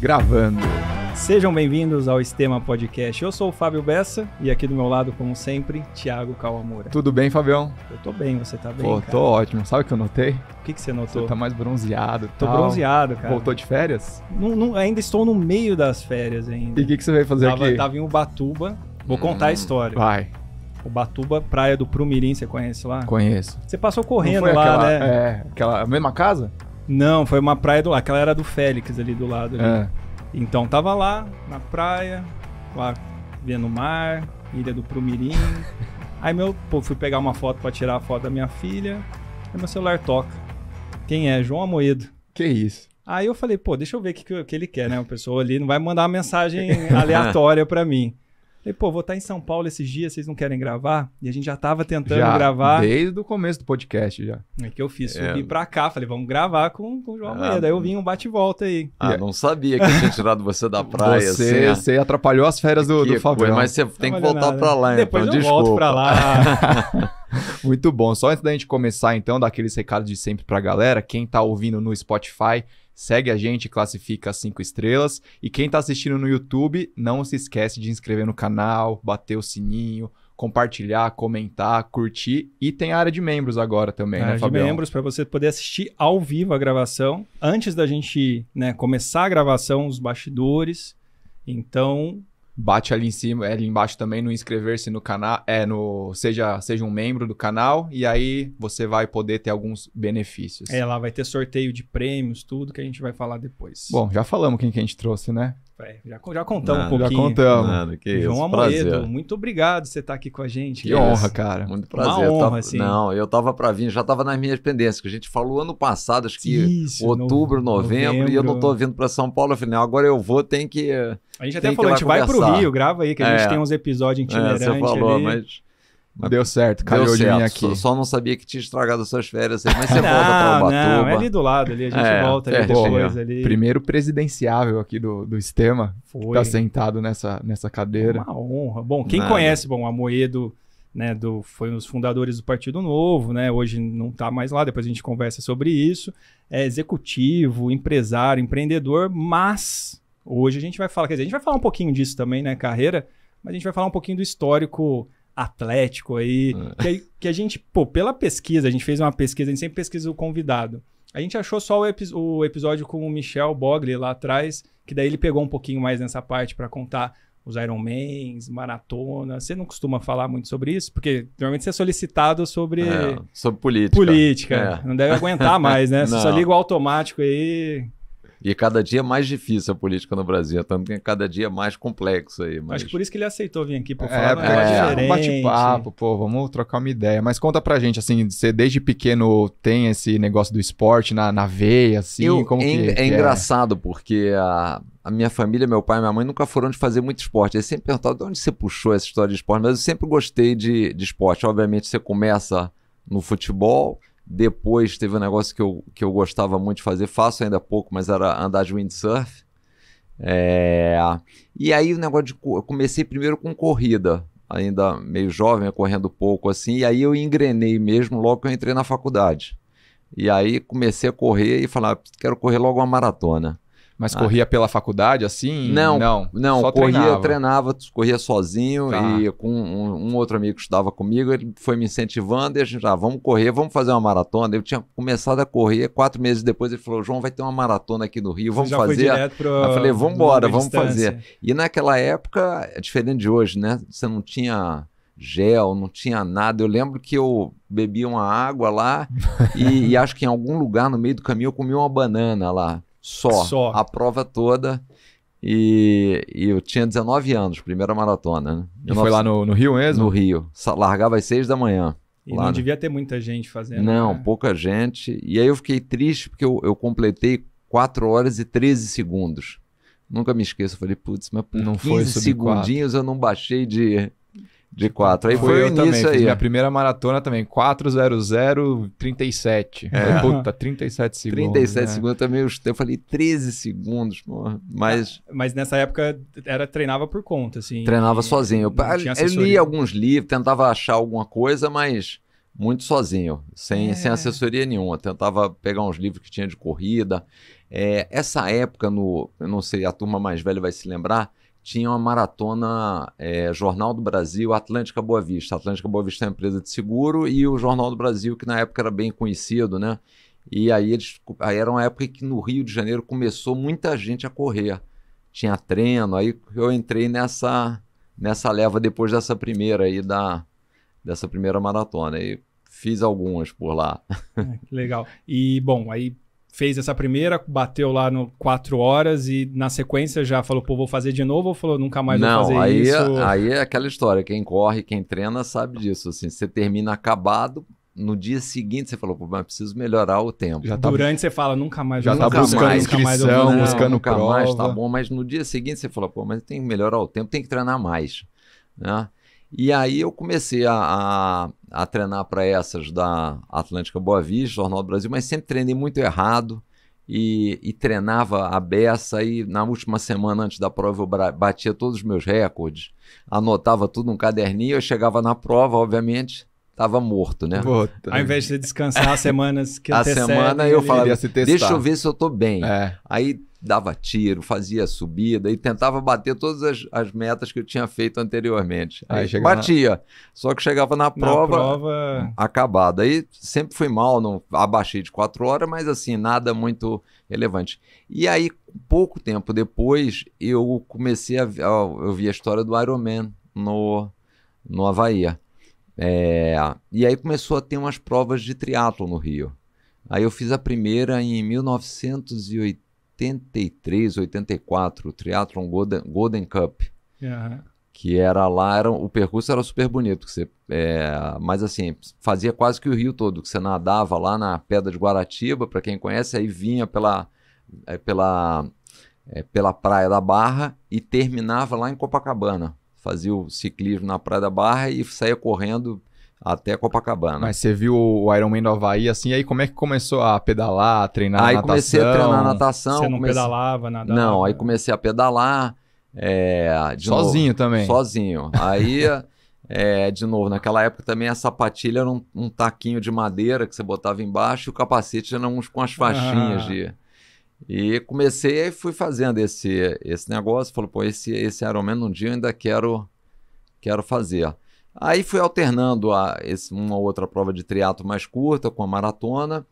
Gravando. Sejam bem-vindos ao Estema Podcast. Eu sou o Fábio Bessa e aqui do meu lado, como sempre, Thiago Kawamura. Tudo bem, Fabião? Eu tô bem, você tá bem, Pô, cara? tô ótimo. Sabe o que eu notei? O que você notou? Você tá mais bronzeado. Tô bronzeado, cara. Voltou de férias? Ainda estou no meio das férias ainda. E o que você veio fazer aqui? Tava em Ubatuba. Vou contar a história. Vai. Ubatuba, praia do Prumirim, você conhece lá? Conheço. Você passou correndo Não foi lá, aquela, né? A mesma casa? Não, foi uma praia do lado. Aquela era do Félix ali do lado. Ali. É. Então tava lá, na praia, lá vendo o mar, ilha do Prumirim. Aí fui pegar uma foto pra tirar a foto da minha filha. Aí meu celular toca. Quem é? João Amoedo. Que isso? Aí eu falei, deixa eu ver o que ele quer, né? O pessoal ali não vai mandar uma mensagem aleatória pra mim. Falei, vou estar em São Paulo esses dias, vocês não querem gravar? E a gente já tava tentando gravar. Desde o começo do podcast já. É que eu fiz, subi pra cá, falei, vamos gravar com o João Amoedo. Aí eu vim um bate-volta aí. Não sabia que eu tinha tirado você da praia. Você atrapalhou as férias do Fabião. Mas você tem que voltar pra lá, depois então, eu volto pra lá. Muito bom. Só antes da gente começar, então, dar aqueles recados de sempre pra galera. Quem tá ouvindo no Spotify, segue a gente, classifica 5 estrelas. E quem tá assistindo no YouTube, não se esquece de inscrever no canal, bater o sininho, compartilhar, comentar, curtir. E tem a área de membros agora também, né, Fabião? Área de membros, para você poder assistir ao vivo a gravação. Antes da gente, começar a gravação, os bastidores. Então... Bate ali em cima, ali embaixo também no inscrever-se no canal, seja um membro do canal, e aí você vai poder ter alguns benefícios. Lá vai ter sorteio de prêmios, tudo que a gente vai falar depois. Bom, já falamos quem que a gente trouxe, né? Já contamos um pouquinho. Já contamos. João Amoedo, muito obrigado por você estar aqui com a gente. Que honra, cara. Muito prazer. Uma honra, sim. Não, eu tava pra vir, já tava nas minhas pendências, que a gente falou ano passado, acho que outubro, novembro, e eu não tô vindo pra São Paulo. Eu falei, não, agora eu vou, tem que... A gente até falou, a gente vai pro Rio, grava aí, que a gente tem uns episódios itinerantes você falou, ali. Mas deu certo, calhou de mim aqui. Só não sabia que tinha estragado as suas férias, mas você volta pra Ubatuba. Não, é ali do lado, ali, a gente volta ali depois. Ali. Primeiro presidenciável aqui do Estema, que tá sentado nessa cadeira. Uma honra. Bom, quem conhece, Amoedo, né, foi um dos fundadores do Partido Novo, né, hoje não tá mais lá, depois a gente conversa sobre isso. É executivo, empresário, empreendedor, mas hoje a gente vai falar, quer dizer, a gente vai falar um pouquinho disso também, né, carreira, mas a gente vai falar um pouquinho do histórico atlético aí, que a gente, pela pesquisa, a gente fez uma pesquisa, a gente sempre pesquisa o convidado. A gente achou só o episódio com o Michel Bogli lá atrás, que daí ele pegou um pouquinho mais nessa parte para contar os Ironmans, maratona. Você não costuma falar muito sobre isso? Porque normalmente você é solicitado sobre política. Política. Não deve aguentar mais, né? Você só liga o automático aí... E cada dia mais difícil a política no Brasil, também cada dia mais complexo aí. Mas... Acho que por isso que ele aceitou vir aqui para falar diferente. Um bate-papo, vamos trocar uma ideia. Mas conta pra gente, assim, você desde pequeno tem esse negócio do esporte na veia, assim, como que é engraçado, porque a minha família, meu pai e minha mãe nunca foram de fazer muito esporte. Eles sempre perguntavam de onde você puxou essa história de esporte, mas eu sempre gostei de esporte. Obviamente você começa no futebol... Depois teve um negócio que eu gostava muito de fazer, faço ainda pouco, mas era andar de windsurf. E aí o negócio eu comecei primeiro com corrida, ainda meio jovem, correndo pouco assim, e aí eu engrenei mesmo logo que eu entrei na faculdade. E aí comecei a correr e falava, quero correr logo uma maratona. Mas corria pela faculdade, assim? Não, só treinava, corria sozinho e com um outro amigo que estudava comigo, ele foi me incentivando e a gente, vamos correr, vamos fazer uma maratona. Eu tinha começado a correr, 4 meses depois ele falou, João, vai ter uma maratona aqui no Rio, vamos fazer. Eu falei, vamos embora, vamos fazer. E naquela época, é diferente de hoje, né? Você não tinha gel, não tinha nada. Eu lembro que eu bebi uma água lá e acho que em algum lugar no meio do caminho eu comi uma banana lá. Só. A prova toda. E eu tinha 19 anos, primeira maratona, né? E foi lá no Rio mesmo? No Rio. Largava às 6 da manhã. E não devia ter muita gente fazendo. Não, pouca gente. E aí eu fiquei triste porque eu completei 4 horas e 13 segundos. Nunca me esqueço. Eu falei, putz, mas por não 15 segundinhos eu não baixei de 4. Aí foi o início também, aí. Fiz minha primeira maratona também, 4:00:37. Puta, 37 segundos. 37 segundos também, eu falei 13 segundos, porra. Mas nessa época treinava por conta, assim. Treinava sozinho. Eu li alguns livros, tentava achar alguma coisa, mas muito sozinho, sem assessoria nenhuma. Tentava pegar uns livros que tinha de corrida. Essa época, eu não sei, a turma mais velha vai se lembrar, tinha uma maratona Jornal do Brasil, Atlântica Boa Vista. A Atlântica Boa Vista é uma empresa de seguro e o Jornal do Brasil, que na época era bem conhecido, né? E aí era uma época que no Rio de Janeiro começou muita gente a correr. Tinha treino, aí eu entrei nessa leva depois dessa primeira aí, dessa primeira maratona. E fiz algumas por lá. Que legal. E, bom, aí fez essa primeira, bateu lá no 4 horas e na sequência já falou, pô, vou fazer de novo, ou falou, nunca mais vou fazer isso? Aí é aquela história, quem corre, quem treina sabe disso, assim, você termina acabado, no dia seguinte você falou, pô, mas preciso melhorar o tempo. Durante você fala, nunca mais. Já tá buscando inscrição, buscando prova. Nunca mais, tá bom, mas no dia seguinte você falou, pô, mas tem que melhorar o tempo, tem que treinar mais, né? E aí eu comecei a treinar para essas da Atlântica Boa Vista, Jornal do Brasil, mas sempre treinei muito errado e treinava a beça. E na última semana antes da prova eu batia todos os meus recordes, anotava tudo num caderninho, eu chegava na prova, obviamente, estava morto, né? Ao invés de você descansar as semanas que antecedem... A semana eu falava, deixa eu ver se eu tô bem. Aí dava tiro, fazia subida e tentava bater todas as metas que eu tinha feito anteriormente. Aí batia, só que chegava na prova acabada. Aí sempre fui mal, não abaixei de 4 horas, mas assim, nada muito relevante. E aí, pouco tempo depois, eu comecei eu vi a história do Ironman no Havaí. E aí começou a ter umas provas de triatlo no Rio. Aí eu fiz a primeira em 1983, 84, o Triathlon Golden Cup, que era lá, o percurso era super bonito, mas assim, fazia quase que o Rio todo, que você nadava lá na Pedra de Guaratiba, para quem conhece, aí vinha pela Praia da Barra e terminava lá em Copacabana. Fazia o ciclismo na Praia da Barra e saía correndo até Copacabana. Mas você viu o Ironman do Havaí assim, aí como é que começou a pedalar, a treinar natação? Aí comecei a treinar natação. Você não pedalava, nadava? Não, aí comecei a pedalar. Sozinho novo, também? Sozinho. Aí, de novo, naquela época também a sapatilha era um taquinho de madeira que você botava embaixo e o capacete era uns com as faixinhas E comecei e fui fazendo esse negócio. Falei, pô, esse Ironman um dia eu ainda quero fazer. Aí fui alternando uma outra prova de triatlo mais curta com a maratona.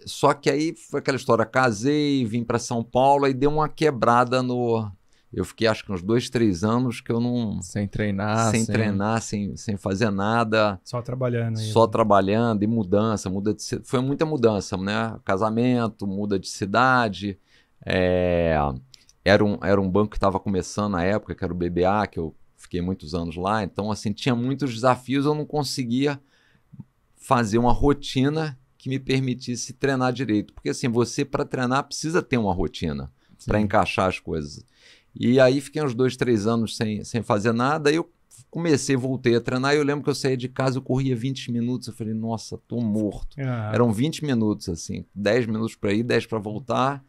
Só que aí foi aquela história, casei, vim para São Paulo e deu uma quebrada Eu fiquei acho que uns 2, 3 anos que eu não... Sem treinar, sem fazer nada. Só trabalhando. Só trabalhando e mudança. Foi muita mudança, né? Casamento, muda de cidade. Era um banco que estava começando na época, que era o BBA, que eu fiquei muitos anos lá. Então, assim, tinha muitos desafios. Eu não conseguia fazer uma rotina que me permitisse treinar direito. Porque, assim, você para treinar precisa ter uma rotina para encaixar as coisas. E aí fiquei uns 2, 3 anos sem fazer nada. Aí eu voltei a treinar. E eu lembro que eu saía de casa, eu corria 20 minutos. Eu falei, nossa, tô morto. Eram 20 minutos, assim, 10 minutos para ir, 10 para voltar.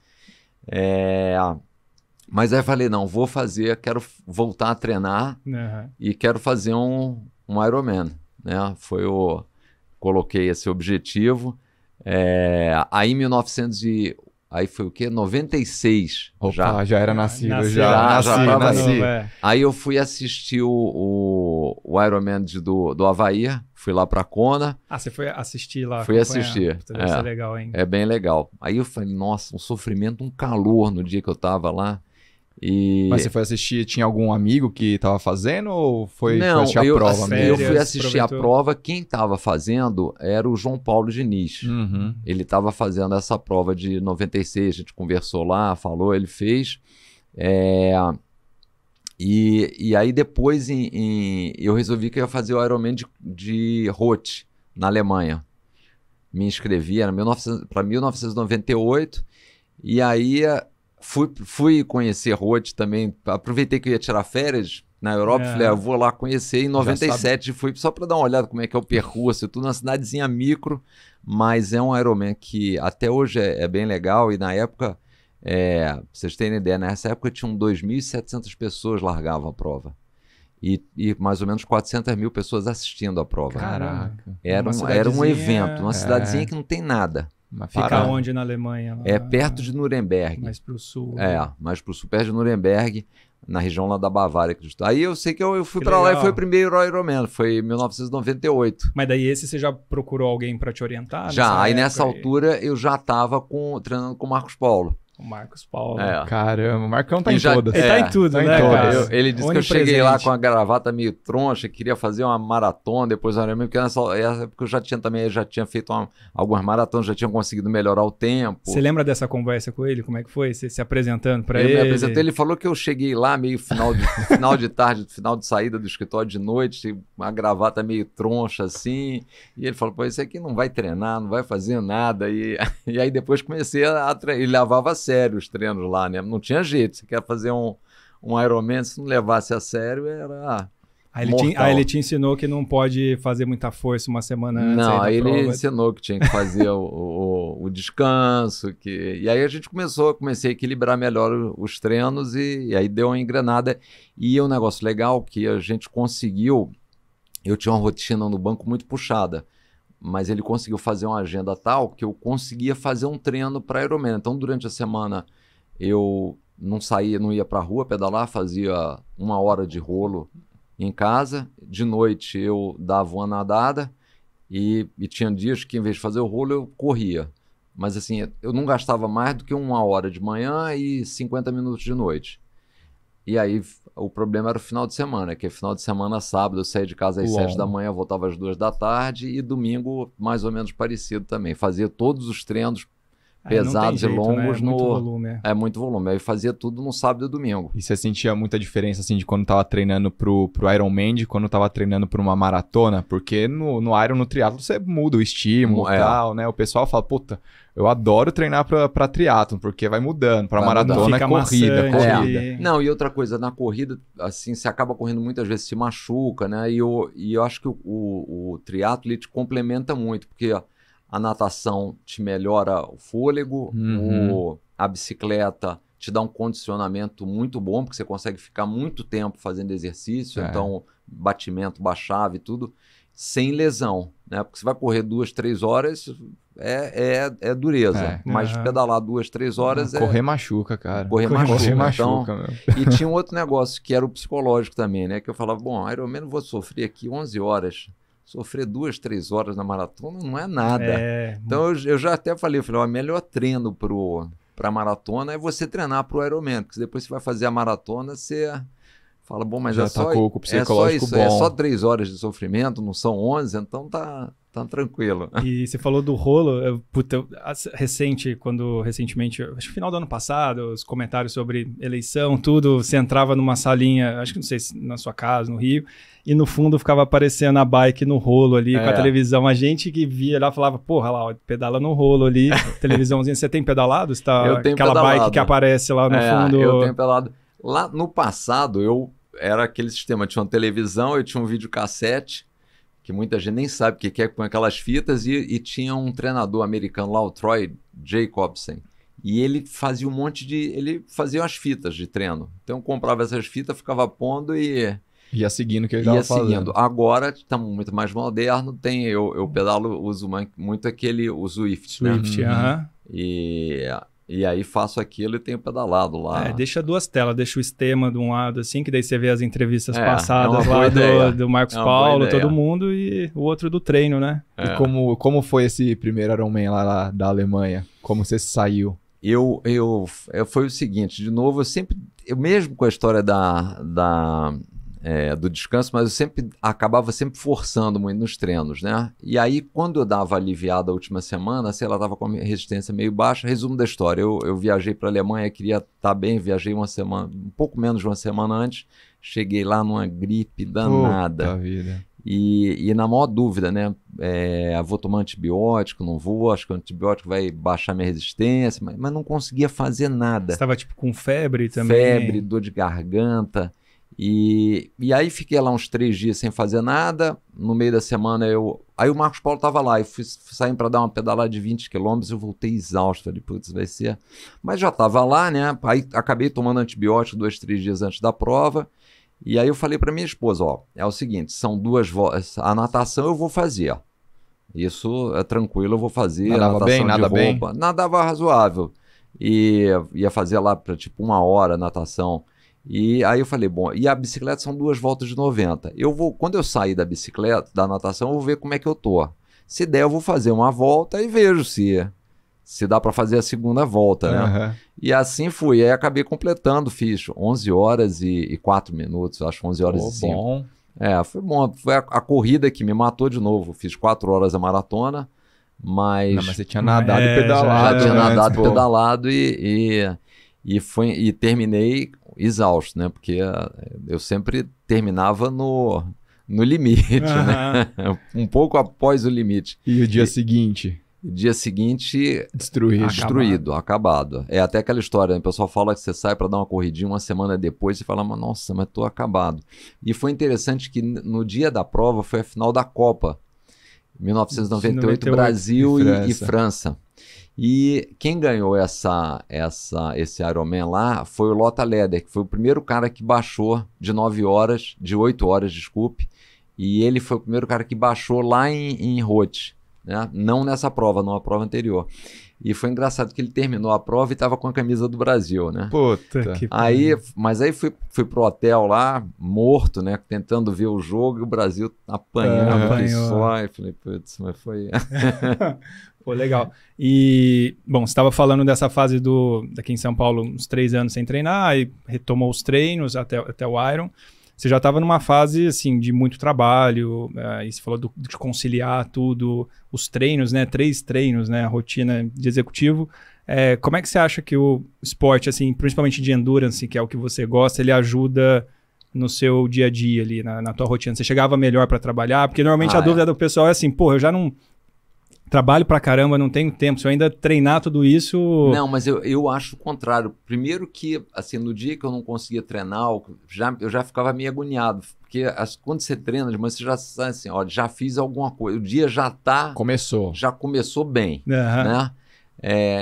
Mas aí eu falei, não, vou fazer, quero voltar a treinar e quero fazer um Ironman, né? Coloquei esse objetivo. Aí em Aí foi o quê? 96. Opa, já era nascido. Já nasci. Aí eu fui assistir o Ironman do Havaí. Fui lá pra Kona. Você foi assistir lá? Fui assistir. Deve ser legal, hein? É bem legal. Aí eu falei, nossa, um sofrimento, um calor no dia que eu tava lá. Mas você foi assistir, tinha algum amigo que tava fazendo ou foi assistir a prova mesmo? Eu fui assistir a prova, quem tava fazendo era o João Paulo Diniz. Ele tava fazendo essa prova de 96, a gente conversou lá, falou, ele fez. E aí depois eu resolvi que eu ia fazer o Ironman de Roth, na Alemanha. Me inscrevi, era para 1998, e aí... Fui conhecer Roth também, aproveitei que eu ia tirar férias na Europa, falei, eu vou lá conhecer. Em 97 fui só para dar uma olhada como é que é o percurso, tudo, uma cidadezinha micro, mas é um Ironman que até hoje é bem legal. E na época, pra vocês terem ideia, nessa época tinham 2.700 pessoas largavam a prova. E mais ou menos 400 mil pessoas assistindo a prova. Caraca. Era um evento, uma cidadezinha que não tem nada. Fica onde na Alemanha? É perto de Nuremberg. Mais pro sul. Mais pro sul, perto de Nuremberg, na região lá da Bavária. Aí eu sei que eu fui para lá e foi o primeiro Ironman, foi em 1998. Mas daí você já procurou alguém para te orientar? Já, aí nessa altura eu já estava treinando com o Marcos Paulo. O Marcos Paulo. Caramba, o Marcão tá em todas. Ele tá em tudo, né, cara? Ele disse que eu cheguei lá com a gravata meio troncha, queria fazer uma maratona, depois porque nessa época eu já tinha feito algumas maratonas, já tinha conseguido melhorar o tempo. Você lembra dessa conversa com ele? Como é que foi? Você se apresentando para ele? Eu me apresentei, ele falou que eu cheguei lá meio final de tarde, final de saída do escritório de noite, uma gravata meio troncha assim, e ele falou, pô, esse aqui não vai treinar, não vai fazer nada, e aí depois comecei a treinar, ele levava sério os treinos lá, né? Não tinha jeito. Você quer fazer um Ironman, se não levasse a sério, era Aí ele te ensinou que não pode fazer muita força uma semana antes. Não, aí ele ensinou que tinha que fazer o descanso. E aí a gente comecei a equilibrar melhor os treinos e aí deu uma engrenada. E um negócio legal que a gente conseguiu, eu tinha uma rotina no banco muito puxada, mas ele conseguiu fazer uma agenda tal que eu conseguia fazer um treino para Ironman. Então, durante a semana, eu não saía, não ia para a rua pedalar, fazia 1 hora de rolo em casa. De noite, eu dava uma nadada e tinha dias que, em vez de fazer o rolo, eu corria. Mas, assim, eu não gastava mais do que 1 hora de manhã e 50 minutos de noite. E aí, o problema era o final de semana, que final de semana, sábado, eu saía de casa às 7 da manhã, voltava às 2 da tarde, e domingo, mais ou menos parecido também. Fazia todos os treinos pesados e longos. Né? Muito volume. É muito volume. Aí fazia tudo no sábado e domingo. E você sentia muita diferença, assim, de quando tava treinando pro Ironman, de quando tava treinando pra uma maratona? Porque no Iron, no triatlo, você muda o estímulo e tal, né? O pessoal fala, puta, eu adoro treinar pra triatlon, porque vai mudando. Pra maratona é corrida. Não, e outra coisa, na corrida, assim, você acaba correndo muitas vezes, se machuca, né? E eu acho que o triatlo, ele te complementa muito, porque a natação te melhora o fôlego, a bicicleta te dá um condicionamento muito bom, porque você consegue ficar muito tempo fazendo exercício, então batimento, baixava e tudo, sem lesão, né? Porque você vai correr 2, 3 horas, é dureza, mas pedalar 2, 3 horas correr machuca, cara. Correr machuca, então, E tinha um outro negócio, que era o psicológico também, né? Que eu falava, bom, Ironman, eu vou sofrer aqui 11 horas, sofrer 2, 3 horas na maratona não é nada. Então eu já até falei, o melhor treino para maratona é você treinar para o Ironman, porque depois você vai fazer a maratona, você fala, bom, mas já só isso, bom. É só 3 horas de sofrimento, não são 11, então tá tranquilo. E você falou do rolo, recentemente, acho que final do ano passado, os comentários sobre eleição, tudo, você entrava numa salinha, acho que não sei se na sua casa, no Rio, e no fundo ficava aparecendo a bike no rolo ali, com a televisão. A gente que via lá falava, porra, lá, ó, pedala no rolo ali, televisãozinha. Você tem pedalado? Você tá, eu tenho aquela pedalado. Bike que aparece lá no fundo? Eu tenho pedalado. Lá no passado, era aquele sistema, tinha uma televisão, eu tinha um videocassete, que muita gente nem sabe o que é, com aquelas fitas, e tinha um treinador americano lá, o Troy Jacobsen, e ele fazia ele fazia umas fitas de treino. Então eu comprava essas fitas, ficava pondo e ia seguindo o que ele estava fazendo. Agora está muito mais moderno, eu pedalo, uso muito o Zwift, né? E aí faço aquilo e tenho pedalado lá. Deixa 2 telas, deixa o Estema de um lado assim, que daí você vê as entrevistas passadas lá do Marcos Paulo, todo mundo, e o outro do treino, né? E como foi esse primeiro Ironman lá da Alemanha? Como você saiu? Foi o seguinte, de novo, eu mesmo com a história do descanso, mas eu acabava sempre forçando muito nos treinos, né? E aí, quando eu dava aliviada a última semana, sei lá, estava com a resistência meio baixa. Resumo da história, eu viajei para a Alemanha, queria estar bem, viajei uma semana, um pouco menos de uma semana antes, cheguei lá numa gripe danada. Puta vida. E na maior dúvida, né? Vou tomar antibiótico, não vou, acho que o antibiótico vai baixar minha resistência, mas não conseguia fazer nada. Você estava tipo com febre também? Febre, dor de garganta. E aí fiquei lá uns 3 dias sem fazer nada. No meio da semana aí o Marcos Paulo estava lá, eu fui saindo para dar uma pedalada de 20 quilômetros, eu voltei exausto, falei, putz, vai ser... Mas já estava lá, né? Aí acabei tomando antibiótico 2, 3 dias antes da prova. E aí eu falei para minha esposa, é o seguinte, são 2 voltas, a natação eu vou fazer, Isso é tranquilo, eu vou fazer. Nadava bem, nada bem? Nadava razoável. E ia fazer lá para tipo 1 hora natação. E aí eu falei, bom, e a bicicleta são 2 voltas de 90. Quando eu sair da bicicleta, da natação, eu vou ver como é que eu tô. Se der, eu vou fazer uma volta e vejo se dá para fazer a segunda volta, né? E assim fui. Aí acabei completando, fiz 11 horas e 4 minutos, acho 11 horas e 5. Bom. Foi bom. Foi a corrida que me matou de novo. Fiz 4 horas a maratona, mas... Não, mas você tinha nadado e pedalado. Já tinha nadado e pedalado e terminei exausto, né? Porque eu sempre terminava no limite, né? Um pouco após o limite. E o dia seguinte? O dia seguinte... Destruído. Acabado. É até aquela história, né? O pessoal fala que você sai para dar uma corridinha, uma semana depois você fala, nossa, mas tô acabado. E foi interessante que no dia da prova foi a final da Copa. 1998, Brasil e França. E quem ganhou esse Ironman lá foi o Lothar Leder, que foi o primeiro cara que baixou de 8 horas, desculpe. E ele foi o primeiro cara que baixou lá em Roth, né? Não nessa prova, numa prova anterior. E foi engraçado que ele terminou a prova e estava com a camisa do Brasil, né? Puta que Mas aí fui pro hotel lá, morto, né? Tentando ver o jogo e o Brasil apanhando só. E falei, putz, mas foi... Pô, legal. E, bom, você estava falando dessa fase daqui em São Paulo, uns 3 anos sem treinar, e retomou os treinos até o Iron. Você já estava numa fase, assim, de muito trabalho, e você falou de conciliar tudo, os treinos, né? 3 treinos, né? A rotina de executivo. Como é que você acha que o esporte, assim, principalmente de endurance, que é o que você gosta, ele ajuda no seu dia a dia ali, na tua rotina? Você chegava melhor para trabalhar? Porque normalmente a dúvida do pessoal é assim, pô, eu já não... Trabalho pra caramba, não tenho tempo. Se eu ainda treinar tudo isso... Não, mas eu acho o contrário. Primeiro que, assim, no dia que eu não conseguia treinar, eu já ficava meio agoniado. Porque quando você treina de manhã, você já sabe assim, olha, já fiz alguma coisa. O dia já já começou bem, né?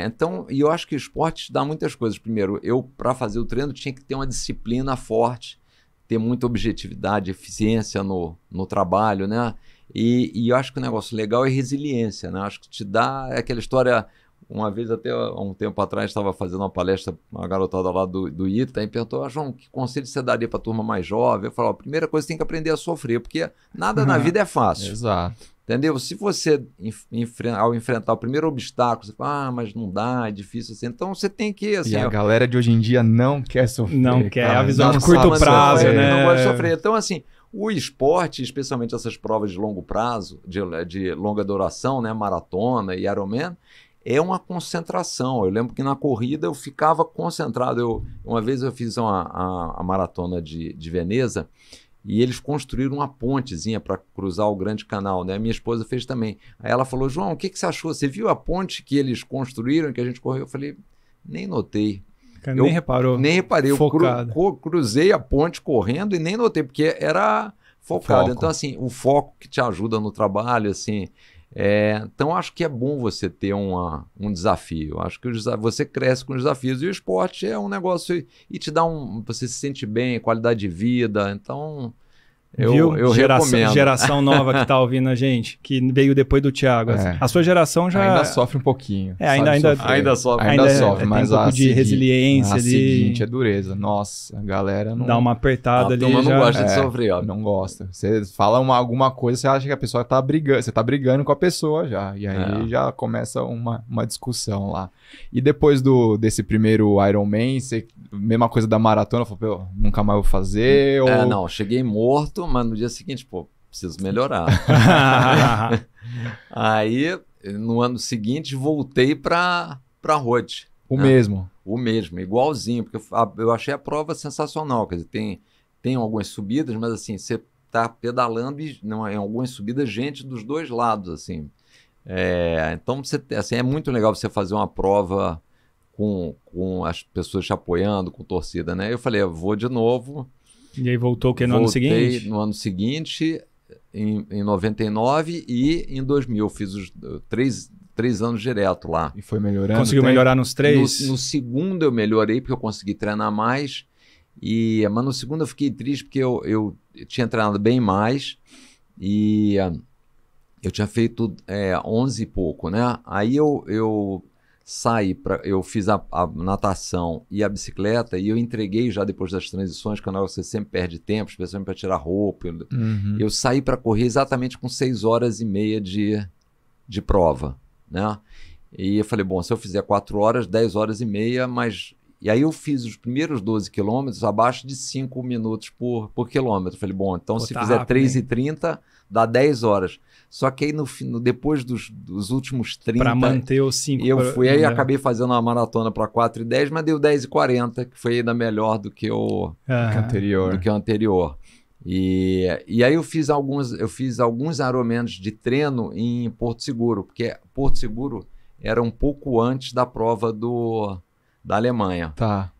Então, e eu acho que o esporte dá muitas coisas. Primeiro, para fazer o treino, tinha que ter uma disciplina forte, ter muita objetividade, eficiência no trabalho, né? E eu acho que o negócio legal é resiliência, né? Acho que te dá aquela história. Uma vez, até há um tempo atrás, estava fazendo uma palestra, uma garotada lá do ITA, e perguntou, João, que conselho você daria para a turma mais jovem? Eu falei, a primeira coisa, você tem que aprender a sofrer, porque nada na vida é fácil. Exato. Entendeu? Se você, ao enfrentar o primeiro obstáculo, você fala, mas não dá, é difícil assim. Então você tem que... Assim, e a galera de hoje em dia não quer sofrer. Não quer, a visão de curto prazo, né? Não gosta de sofrer. Então, assim, o esporte, especialmente essas provas de longo prazo, de longa duração, né? Maratona e Ironman, é uma concentração. Eu lembro que na corrida eu ficava concentrado. Uma vez eu fiz a maratona de Veneza, e eles construíram uma pontezinha para cruzar o grande canal, né? Minha esposa fez também. Aí ela falou, João, o que você achou? Você viu a ponte que eles construíram, que a gente correu? Eu falei, nem notei. Nem reparou? Nem reparei. Focado. Eu cruzei a ponte correndo e nem notei, porque era focado. Então, assim, o foco que te ajuda no trabalho, assim... Então, acho que é bom você ter um desafio. Acho que você cresce com os desafios. E o esporte é um negócio... E te dá você se sente bem, qualidade de vida. Então, eu recomendo. Geração nova que está ouvindo a gente, que veio depois do Thiago. A sua geração já... Ainda sofre um pouquinho. Ainda sofre. Ainda sofre, mas tem um pouco de resiliência ali. seguinte é dureza. Nossa, a galera não... Dá uma apertada ali. Não gosta de sofrer, ó. Não gosta. Você fala alguma coisa, você acha que a pessoa tá brigando. Você tá brigando com a pessoa já. E aí já começa uma discussão lá. E depois desse primeiro Ironman, mesma coisa da maratona, falou, nunca mais vou fazer? Ou... Não, cheguei morto, mas no dia seguinte, preciso melhorar. Aí, no ano seguinte, voltei para Roth. O mesmo? O mesmo, igualzinho, porque eu achei a prova sensacional. Quer dizer, tem algumas subidas, mas assim, você tá pedalando e em algumas subidas, gente dos dois lados, assim. Então, assim, é muito legal você fazer uma prova com as pessoas te apoiando, com torcida, né? Eu falei, eu vou de novo. E aí voltou o que no ano seguinte? No ano seguinte, em 99 e em 2000. Eu fiz os três anos direto lá. E foi melhorando? Conseguiu melhorar nos 3? No segundo eu melhorei, porque eu consegui treinar mais. Mas no segundo eu fiquei triste, porque eu tinha treinado bem mais. E eu tinha feito 11 e pouco, né? Aí eu saí, eu fiz a natação e a bicicleta e eu entreguei já depois das transições, que você sempre perde tempo, especialmente para tirar roupa. Eu saí para correr exatamente com 6 horas e meia de prova, né? E eu falei, bom, se eu fizer 4 horas, 10 horas e meia, mas... E aí eu fiz os primeiros 12 quilômetros abaixo de 5 minutos por quilômetro. Eu falei, bom, então se fizer 3h30, dá 10 horas. Só que aí depois dos últimos 30... Para manter os 5... Eu fui aí acabei fazendo uma maratona para 4h10, mas deu 10h40, que foi ainda melhor do que o anterior. E aí eu fiz alguns Ironmans de treino em Porto Seguro, porque Porto Seguro era um pouco antes da prova da Alemanha. Tá.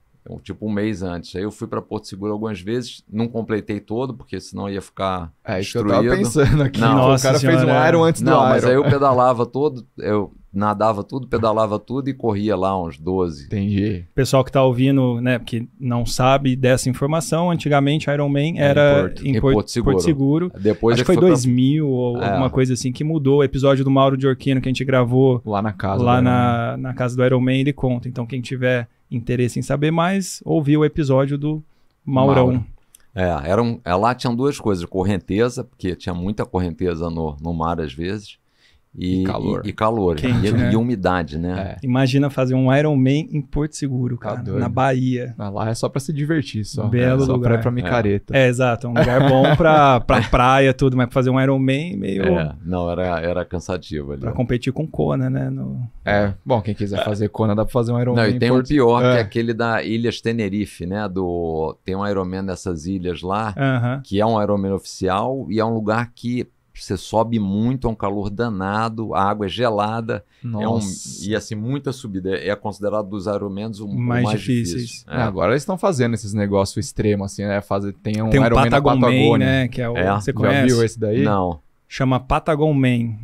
Tipo um mês antes. Aí eu fui para Porto Seguro algumas vezes, não completei todo, porque senão ia ficar destruído. Isso que eu tava pensando aqui. Não, o cara fez um Iron antes do Iron. Não, mas aí eu pedalava todo, eu nadava tudo, pedalava tudo e corria lá uns 12. Entendi. Pessoal que tá ouvindo, né, que não sabe dessa informação, antigamente Ironman era em Porto Seguro. Depois acho que foi 2000 ou alguma coisa assim, que mudou. O episódio do Mauro Giorchino que a gente gravou lá na casa. Lá na casa do Ironman, ele conta. Então quem tiver interesse em saber mais, ouviu o episódio do Maurão. Lá tinham duas coisas, correnteza, porque tinha muita correnteza no mar às vezes, e calor. Quente, né? E umidade, né? Imagina fazer um Ironman em Porto Seguro, cara, na Bahia. Lá é só pra se divertir, só. Belo só lugar. pra ir pra micareta. Exato, um lugar bom pra praia, tudo, mas pra fazer um Ironman meio... Não, era cansativo ali. Pra competir com Kona, né? Bom, quem quiser fazer Kona dá pra fazer um Ironman. Não, e tem um pior, que é aquele da Ilhas Tenerife, né? Tem um Ironman dessas ilhas lá, que é um Ironman oficial e é um lugar que você sobe muito, é um calor danado, a água é gelada, e assim, muita subida. É considerado dos Ironmans o mais difíceis. Agora eles estão fazendo esses negócios extremos, assim, né? Tem um Ironman na Patagônia, Man, né? Que você conhece? Já viu esse daí? Não. Chama Patagon Man.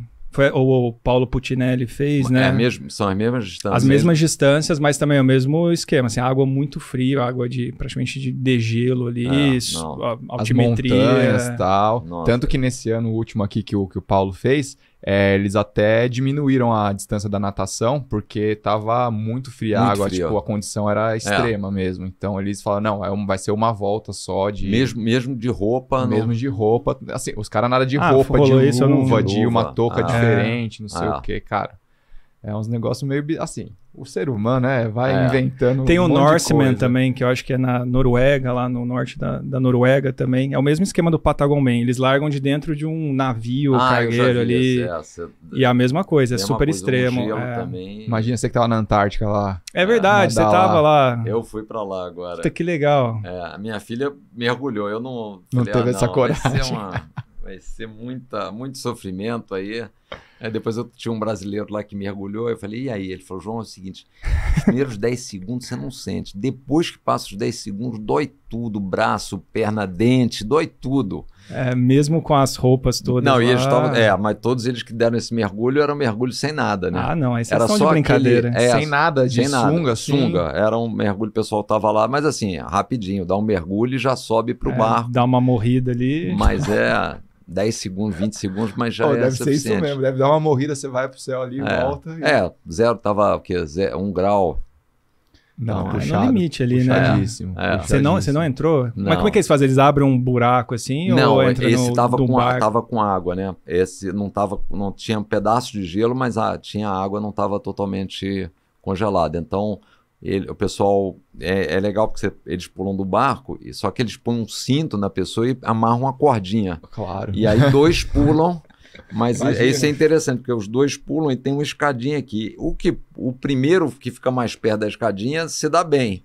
O Paulo Puccinelli fez, né? São as mesmas distâncias. As mesmas distâncias, mas também é o mesmo esquema. Assim, água muito fria, água praticamente de degelo ali, altimetria. As montanhas e tal. Nossa. Tanto que nesse ano, o último aqui que o Paulo fez, eles até diminuíram a distância da natação, porque tava muito fria a água, tipo, a condição era extrema mesmo. Então eles falaram, não, vai ser uma volta só de... Mesmo de roupa. Mesmo de roupa. Assim, os caras nadam de roupa, de luva, de uma touca diferente, não sei o que, cara. É uns negócios meio... Assim, o ser humano, vai inventando. Tem o Norseman também, que eu acho que é na Noruega, lá no norte da Noruega também. É o mesmo esquema do Patagon Man. Eles largam de dentro de um navio cargueiro ali. E a mesma coisa, é super extremo. Imagina você que tava na Antártica lá. É verdade, você tava lá. Eu fui pra lá agora. Puta, que legal. A minha filha mergulhou. Eu não teve essa coragem. Vai ser muito sofrimento aí. Depois eu tinha um brasileiro lá que mergulhou, eu falei, e aí? Ele falou, João, é o seguinte, os primeiros 10 segundos você não sente, depois que passa os 10 segundos, dói tudo, braço, perna, dente, dói tudo. Mesmo com as roupas todas. Não, e eles estavam, mas todos eles que deram esse mergulho eram mergulho sem nada, né? Não, aí vocês estão de brincadeira. Sem nada, de sunga. Era um mergulho, o pessoal tava lá, mas assim, rapidinho, dá um mergulho e já sobe pro barco. Dá uma morrida ali. Mas 10 segundos, 20 segundos, mas já deve suficiente. ser isso mesmo, deve dar uma morrida, você vai pro céu ali e volta. Zero, tava o quê? 1 grau. Não, no limite ali, puxadíssimo, né? Você não entrou? Não. Mas como é que eles fazem? Eles abrem um buraco assim? Não, ou entra esse tava barco? com água, né? Esse não tinha um pedaço de gelo, mas tinha água, não estava totalmente congelada. Então, o pessoal... É legal porque eles pulam do barco, só que eles põem um cinto na pessoa e amarram uma cordinha. Claro. E aí 2 pulam... Mas isso é interessante, porque os 2 pulam e tem uma escadinha aqui. O primeiro que fica mais perto da escadinha se dá bem.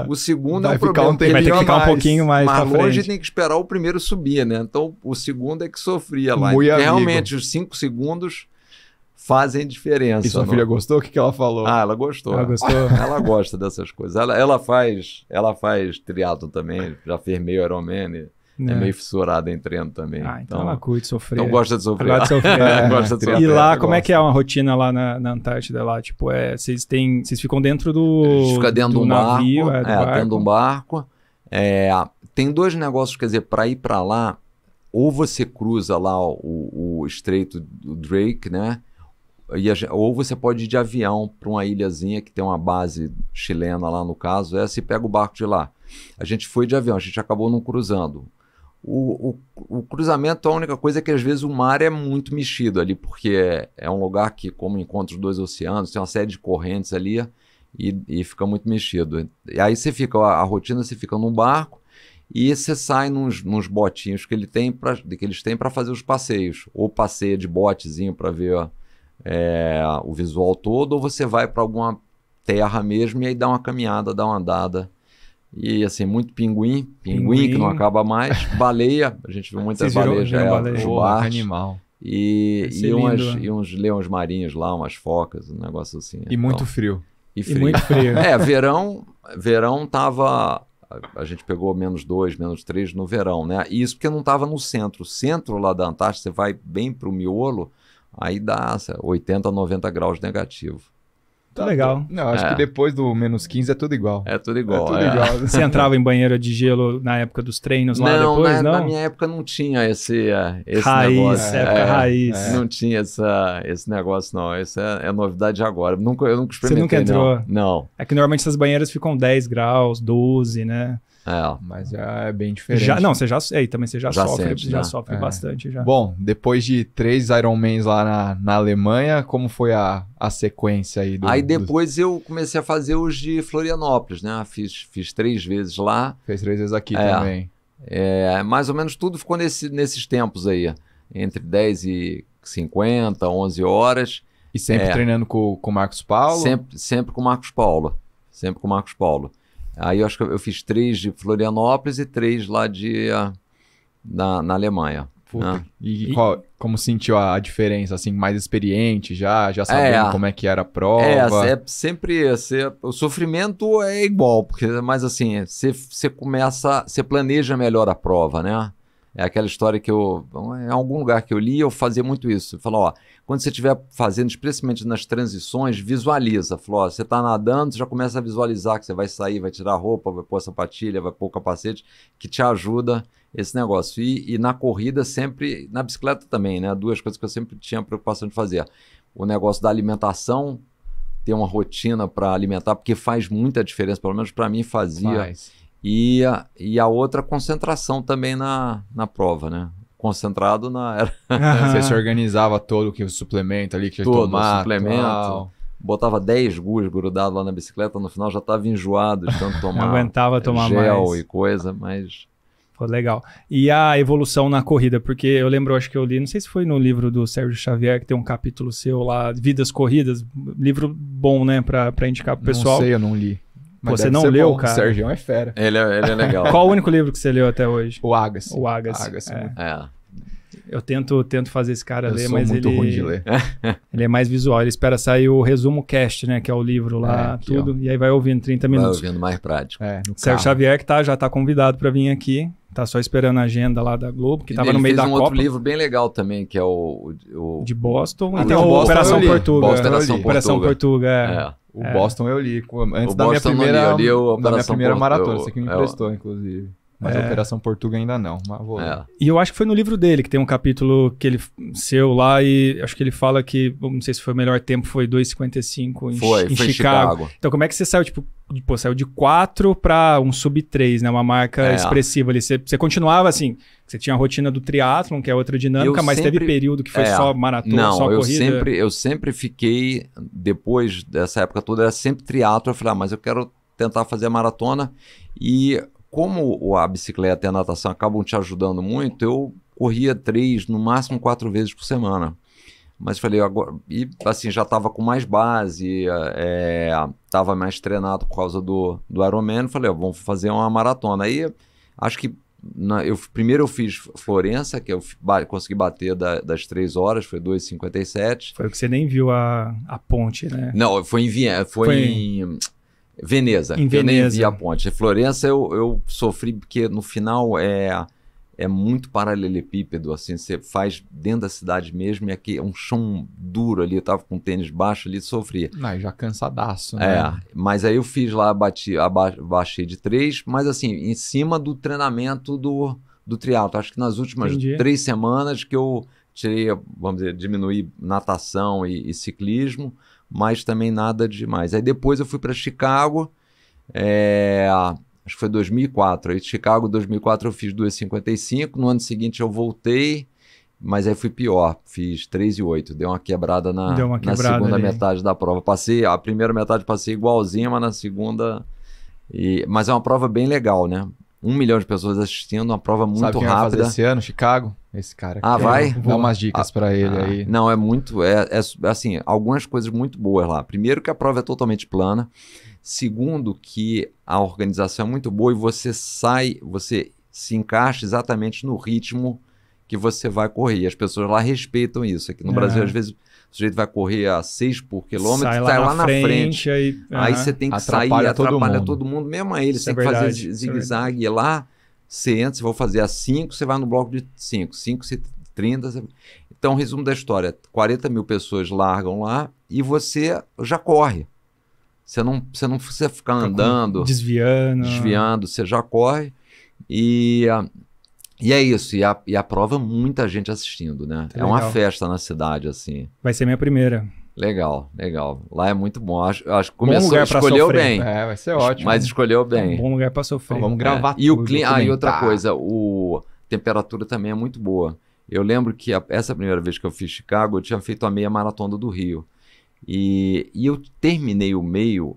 O segundo é um problema. Vai ter que ficar um pouquinho mais pra longe, frente. tem que esperar o primeiro subir, né? Então o segundo é que sofria lá. Realmente os 5 segundos fazem diferença. E sua filha gostou? O que ela falou? Ela gostou. Ela gostou? Ela gosta dessas coisas. Ela faz triatlo também, já fez meio Ironman. É meio fissurada em treino também. Então ela curte sofrer. Não gosta de sofrer. Gosta de sofrer. Gosta de sofrer. E lá, como é que é uma rotina lá na Antártida? Lá, tipo, vocês ficam dentro fica dentro do navio, barco. Dentro de um barco. Tem 2 negócios, quer dizer, para ir para lá, ou você cruza lá Estreito do Drake, né? Ou você pode ir de avião para uma ilhazinha que tem uma base chilena lá no caso, essa, e pega o barco de lá. A gente foi de avião, a gente acabou não cruzando. O cruzamento, a única coisa é que às vezes o mar é muito mexido ali, porque é um lugar que, como encontra os dois oceanos, tem uma série de correntes ali e fica muito mexido. E aí você fica, a rotina, você fica num barco e você sai nos botinhos que eles têm para fazer os passeios. Ou passeia de botezinho para ver o visual todo, ou você vai para alguma terra mesmo e aí dá uma caminhada, dá uma andada. E assim, muito pinguim que não acaba mais, baleia, a gente viu muitas baleias no bar, animal. E uns leões marinhos lá, umas focas, um negócio assim. E muito frio. E frio. Muito frio. Verão tava... A gente pegou -2, -3 no verão, né? E isso porque não tava no centro. O centro lá da Antártida, você vai bem pro miolo, aí dá 80, 90 graus negativo. Tá legal. Não, acho que depois do -15 é tudo igual. É tudo igual. Igual. Você entrava em banheira de gelo na época dos treinos lá depois, não? Na minha época não tinha esse raiz, negócio. Época raiz. Não tinha esse negócio, não. Isso é novidade agora. Eu nunca experimentei. Você nunca entrou? Não. É que normalmente essas banheiras ficam 10 graus, 12, né? Mas já é bem diferente. Também você já sofre bastante já. Bom, depois de 3 Ironmans lá na Alemanha, como foi a sequência aí? Aí depois eu comecei a fazer os de Florianópolis, né? Fiz 3 vezes lá. Fez 3 vezes aqui também. Mais ou menos tudo ficou nesses tempos aí. Entre 10h50, 11 horas. E sempre treinando com o Marcos Paulo? Sempre com o Marcos Paulo. Sempre com o Marcos Paulo. Aí eu acho que eu fiz 3 de Florianópolis e 3 lá na Alemanha. Puta. E como sentiu a diferença, assim, mais experiente já sabendo como é que era a prova? Sempre o sofrimento é igual, mas assim, você planeja melhor a prova, né? É aquela história que em algum lugar que eu li, eu fazia muito isso. Falou, quando você estiver fazendo, especialmente nas transições, visualiza. Falou, você está nadando, você já começa a visualizar que você vai sair, vai tirar a roupa, vai pôr a sapatilha, vai pôr o capacete, que te ajuda esse negócio. E na corrida sempre, na bicicleta também, né? 2 coisas que eu sempre tinha preocupação de fazer. O negócio da alimentação, ter uma rotina para alimentar, porque faz muita diferença, pelo menos para mim fazia. E a outra, concentração também na prova, né? Concentrado na... Você se organizava todo, que o suplemento ali que ia tomar. Suplemento. Botava 10 gus grudados lá na bicicleta, no final já estava enjoado de tanto tomar. Não aguentava tomar gel mais. E coisa, mas... Pô, legal. E a evolução na corrida, porque eu lembro, acho que eu li, não sei se foi no livro do Sérgio Xavier, que tem um capítulo seu lá, Vidas Corridas, livro bom, né, pra indicar pro pessoal. Não sei, eu não li. Mas você não leu, bom. cara? O Sergião é fera. Ele é legal. Qual o único livro que você leu até hoje? O Agassi. O Agassi. Eu tento fazer esse cara ler, mas ele... Eu sou muito ruim de ler. Ele é mais visual. Ele espera sair o resumo cast, né? Que é o livro lá, aqui, tudo. E aí vai ouvindo 30 minutos. Vai ouvindo mais prático. Sérgio Xavier, que já tá convidado para vir aqui. Tá só esperando a agenda lá da Globo, que tava no meio da Copa. Ele fez um outro livro bem legal também, que é o... De Boston. E tem o Operação Portuga. Operação Portuga, O Boston eu li, antes da minha primeira maratona, você que me emprestou, inclusive. Mas a Operação Portuga ainda não, mas vou ler. E eu acho que foi no livro dele, que tem um capítulo que ele seu lá, e acho que ele fala que, não sei se foi o melhor tempo, foi 2:55 em Chicago. Então como é que você saiu, saiu de 4 para um sub-3, né? Uma marca expressiva ali. Você continuava assim, você tinha a rotina do triatlon, que é outra dinâmica, mas teve período que foi só maratona, só corrida. Eu sempre fiquei, depois dessa época toda, era sempre triatlon. Eu falei, mas eu quero tentar fazer a maratona. E como a bicicleta e a natação acabam te ajudando muito, eu corria 3, no máximo 4 vezes por semana. Mas falei, agora, e assim, já estava com mais base, estava mais treinado por causa do Ironman. Falei, vamos fazer uma maratona. Aí, acho que primeiro eu fiz Florença, que eu consegui bater das 3 horas, foi 2:57. Foi o que você nem viu a ponte, né? Não, foi em Viena, em Veneza. Eu nem vi a ponte. Florença eu sofri, porque no final é muito paralelepípedo, assim, você faz dentro da cidade mesmo, e aqui é um chão duro ali, eu tava com tênis baixo ali, sofria. Já cansadaço, né? Mas aí eu fiz lá, baixei de 3, mas assim, em cima do treinamento do triatlo. Acho que nas últimas 3 semanas que eu vamos dizer, diminuí natação e ciclismo, mas também nada demais. Aí depois eu fui para Chicago, acho que foi 2004. Aí Chicago, 2004 eu fiz 2,55, no ano seguinte eu voltei, mas aí fui pior, fiz 3,8, deu uma quebrada na segunda metade da prova. A primeira metade passei igualzinho, mas na segunda... Mas é uma prova bem legal, né? 1 milhão de pessoas assistindo, uma prova muito rápida. Vai fazer esse ano, Chicago? Esse cara aqui. Vai? Dá umas dicas pra ele aí. Não, assim, algumas coisas muito boas lá. Primeiro que a prova é totalmente plana. Segundo que a organização é muito boa e você se encaixa exatamente no ritmo que você vai correr. E as pessoas lá respeitam isso. Aqui no Brasil, às vezes, o sujeito vai correr a 6 por quilômetro e tá lá na frente. Aí você tem que sair e atrapalha todo mundo. Mesmo a ele, você tem que fazer zigue-zague. E lá, você entra, você vai fazer a 5, você vai no bloco de 5, 30. Então, resumo da história: 40 mil pessoas largam lá e você já corre. Você não precisa ficar andando, desviando, você já corre. E é isso, e a prova, muita gente assistindo, né? É uma festa na cidade, assim. Vai ser minha primeira. Legal. Lá é muito bom. Acho que começou, escolheu bem. Vai ser ótimo. Mas escolheu bem. Um bom lugar para sofrer. Então, vamos gravar tudo. E o clima, e outra coisa, a temperatura também é muito boa. Eu lembro que essa primeira vez que eu fiz Chicago, eu tinha feito a meia maratona do Rio. E eu terminei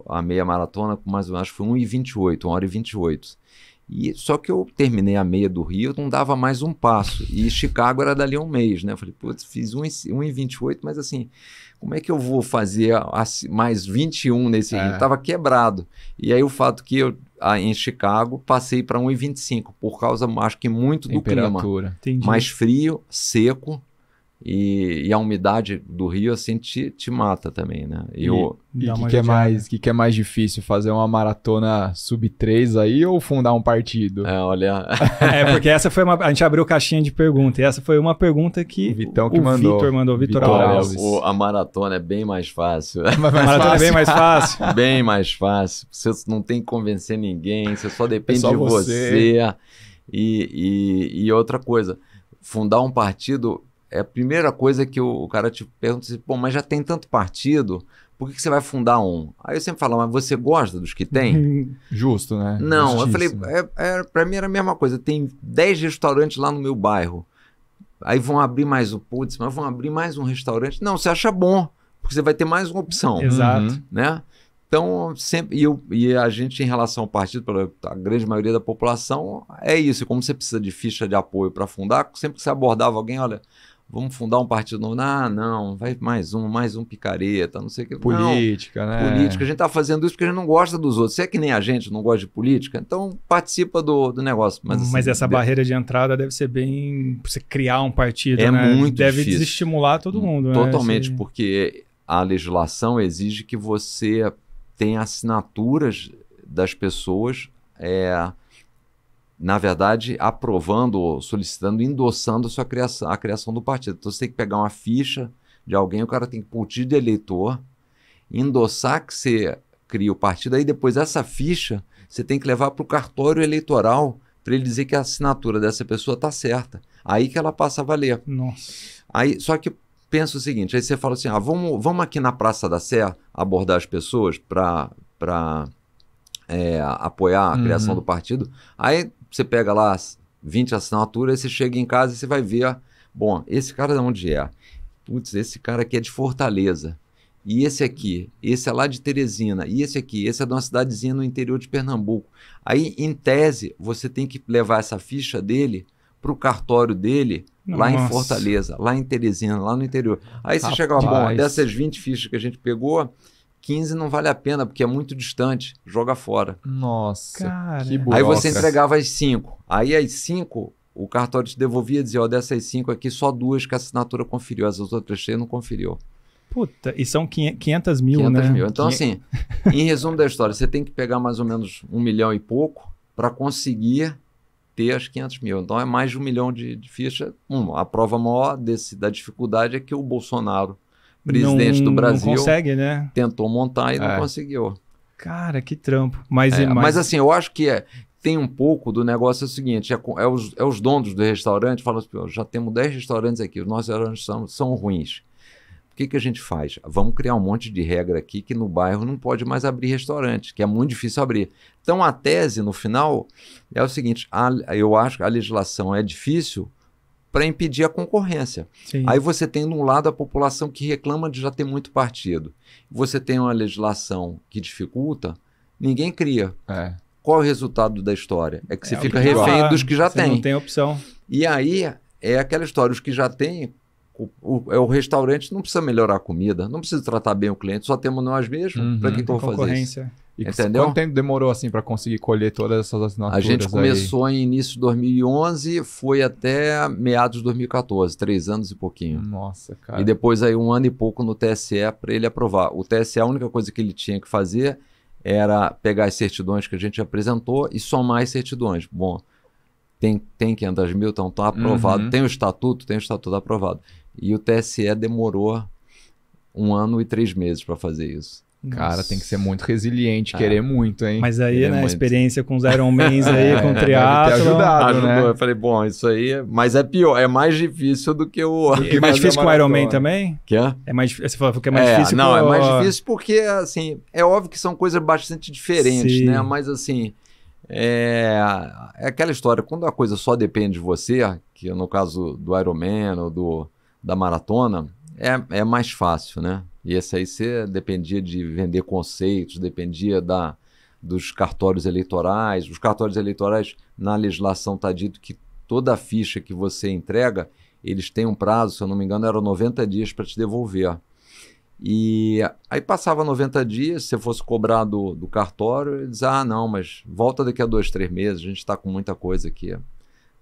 a meia maratona com mais ou menos, acho que foi 1h28, 1h28. Só que eu terminei a meia do Rio, não dava mais um passo. E Chicago era dali a um mês, né? Eu falei, putz, fiz 1h28, mas assim, como é que eu vou fazer mais 21 nesse Rio? Tava quebrado. E aí o fato que eu, em Chicago, passei para 1h25, por causa, acho que muito do clima. Entendi. Mais frio, seco. E a umidade do Rio, assim, te mata também, né? E o que é mais difícil? Fazer uma maratona sub-3 aí ou fundar um partido? Olha... porque essa foi a gente abriu caixinha de pergunta, e essa foi uma pergunta que o Vitor mandou. Vitor Alves. A maratona é bem mais fácil. A maratona é bem mais fácil? Bem mais fácil. Você não tem que convencer ninguém, você só depende de você. E outra coisa, fundar um partido... É a primeira coisa que o cara te pergunta assim, pô, mas já tem tanto partido, por que você vai fundar um? Aí eu sempre falo, mas você gosta dos que tem? Justo, né? Não, justíssimo. Eu falei, pra mim era a mesma coisa, tem 10 restaurantes lá no meu bairro, aí vão abrir mais mas vão abrir mais um restaurante? Não, você acha bom, porque você vai ter mais uma opção. Exato. Né? Então, sempre, e a gente, em relação ao partido, a grande maioria da população, é isso, como você precisa de ficha de apoio para fundar, sempre que você abordava alguém, olha... Vamos fundar um partido novo. Não, vai mais um picareta, não sei o que. Política, né? Política, a gente tá fazendo isso porque a gente não gosta dos outros. Se é que nem a gente não gosta de política, então participa do negócio. Mas essa barreira de entrada deve ser bem... Você criar um partido, muito deve difícil. Desestimular todo mundo. Totalmente, porque a legislação exige que você tenha assinaturas das pessoas... na verdade, aprovando, solicitando, endossando a criação do partido. Então, você tem que pegar uma ficha de alguém, o cara tem que pôr o título de eleitor, endossar que você cria o partido, aí depois essa ficha você tem que levar para o cartório eleitoral para ele dizer que a assinatura dessa pessoa está certa. Aí que ela passa a valer. Nossa. Aí, só que pensa o seguinte, aí você fala assim, vamos aqui na Praça da Sé abordar as pessoas para apoiar a criação do partido. Aí você pega lá 20 assinaturas, você chega em casa e você vai ver, bom, esse cara de onde é? Putz, esse cara aqui é de Fortaleza. E esse aqui, esse é lá de Teresina. E esse aqui, esse é de uma cidadezinha no interior de Pernambuco. Aí, em tese, você tem que levar essa ficha dele para o cartório dele, lá em Fortaleza, lá em Teresina, lá no interior. Aí você chega, bom, dessas 20 fichas que a gente pegou... 15 não vale a pena, porque é muito distante. Joga fora. Nossa, cara, que burocra. Aí você entregava as 5. Aí as 5, o cartório te devolvia e dizia, dessas 5 aqui, só 2 que a assinatura conferiu. As outras 3 não conferiu. Puta, e são 500 mil, 500 né? mil. Então, assim, em resumo da história, você tem que pegar mais ou menos 1 milhão e pouco para conseguir ter as 500 mil. Então, é mais de 1 milhão de fichas. A prova maior da dificuldade é que o Bolsonaro, presidente do Brasil, não consegue, né? Tentou montar e não conseguiu. Cara, que trampo. Mas assim, eu acho que tem um pouco do negócio, é o seguinte, é os donos do restaurante falam assim, já temos 10 restaurantes aqui, os nossos restaurantes são ruins. O que a gente faz? Vamos criar um monte de regra aqui que no bairro não pode mais abrir restaurante, que é muito difícil abrir. Então a tese, no final, é o seguinte, eu acho que a legislação é difícil para impedir a concorrência. Sim. Aí você tem, de um lado, a população que reclama de já ter muito partido. Você tem uma legislação que dificulta, ninguém cria. Qual é o resultado da história? É que você fica refém dos que já tem. Não tem opção. E aí, é aquela história, os que já tem, o restaurante não precisa melhorar a comida, não precisa tratar bem o cliente, só temos nós mesmos. Para que eu vou fazer isso? E entendeu? Quanto tempo demorou assim para conseguir colher todas essas assinaturas? A gente começou em início de 2011, foi até meados de 2014, 3 anos e pouquinho. Nossa, cara. E depois aí 1 ano e pouco no TSE para ele aprovar. O TSE, a única coisa que ele tinha que fazer era pegar as certidões que a gente apresentou e somar as certidões. Bom, tem 500 mil, então está aprovado. Tem o estatuto aprovado. E o TSE demorou 1 ano e 3 meses para fazer isso. Cara, tem que ser muito resiliente, querer muito, hein? Mas aí, né, a experiência com os Ironmans aí, com o triatlo... ajudado, né? Eu falei, bom, isso aí... Mas é pior, é mais difícil do que o... É mais difícil que o Ironman também? Que é? É mais difícil, você falou que é mais difícil Não, é mais difícil porque, assim, é óbvio que são coisas bastante diferentes, Sim. né? Mas, assim, é aquela história, quando a coisa só depende de você, que no caso do Ironman ou da maratona, é mais fácil, né? E esse aí você dependia de vender conceitos, dependia dos cartórios eleitorais. Os cartórios eleitorais, na legislação está dito que toda a ficha que você entrega, eles têm um prazo, se eu não me engano, eram 90 dias para te devolver. E aí passava 90 dias, se você fosse cobrar do cartório, eles não, mas volta daqui a 2, 3 meses, a gente está com muita coisa aqui.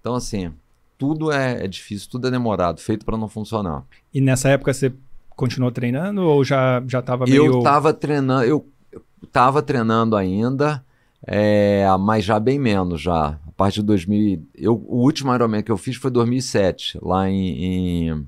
Então, assim, tudo é difícil, tudo é demorado, feito para não funcionar. E nessa época você continuou treinando ou já estava meio... Eu estava treinando ainda, mas já bem menos já. A partir de 2000, o último Ironman que eu fiz foi em 2007, lá em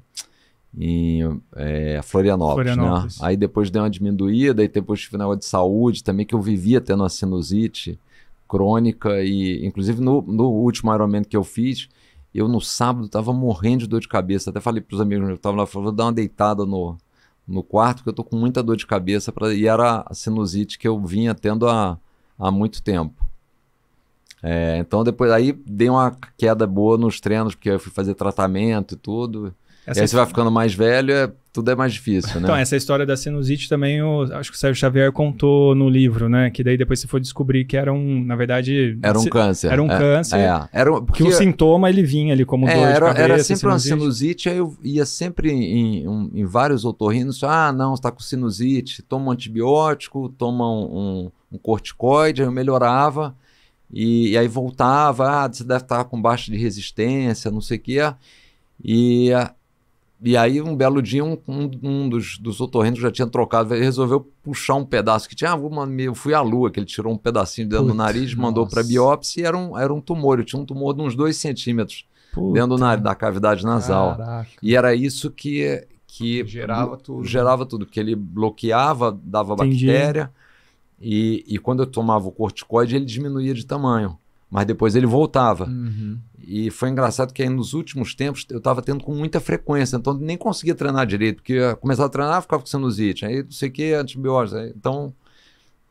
Florianópolis, né? Aí depois deu uma diminuída, e depois tive um negócio de saúde também, que eu vivia tendo uma sinusite crônica, e inclusive no último Ironman que eu fiz, eu no sábado estava morrendo de dor de cabeça. Até falei para os amigos que estavam lá, vou dar uma deitada no quarto, porque eu tô com muita dor de cabeça. E era a sinusite que eu vinha tendo há muito tempo. Então depois aí dei uma queda boa nos treinos, porque eu fui fazer tratamento e tudo. E aí você vai ficando mais velho, tudo é mais difícil, né? Então, essa história da sinusite também, acho que o Sérgio Xavier contou no livro, né? Que daí depois você foi descobrir que era na verdade... Era um câncer. Era um câncer. Porque o sintoma, ele vinha ali como dor de cabeça. Era sempre uma sinusite, aí eu ia sempre em vários otorrinos, não, você tá com sinusite, toma um antibiótico, toma um corticoide, aí eu melhorava, e aí voltava, você deve estar com baixa de resistência, não sei o quê, E aí, um belo dia, um dos otorrinos já tinha trocado, ele resolveu puxar um pedaço que tinha. Eu fui à lua, que ele tirou um pedacinho dentro do nariz, mandou para biópsia, e era um tumor. Eu tinha um tumor de uns 2 centímetros dentro da cavidade nasal. Caraca. E era isso que gerava tudo. Gerava tudo, porque ele bloqueava, dava bactéria, e quando eu tomava o corticoide, ele diminuía de tamanho. Mas depois ele voltava. E foi engraçado que aí nos últimos tempos eu estava tendo com muita frequência, então nem conseguia treinar direito, porque eu começava a treinar, ficava com sinusite, aí não sei o que, antibiótico, então...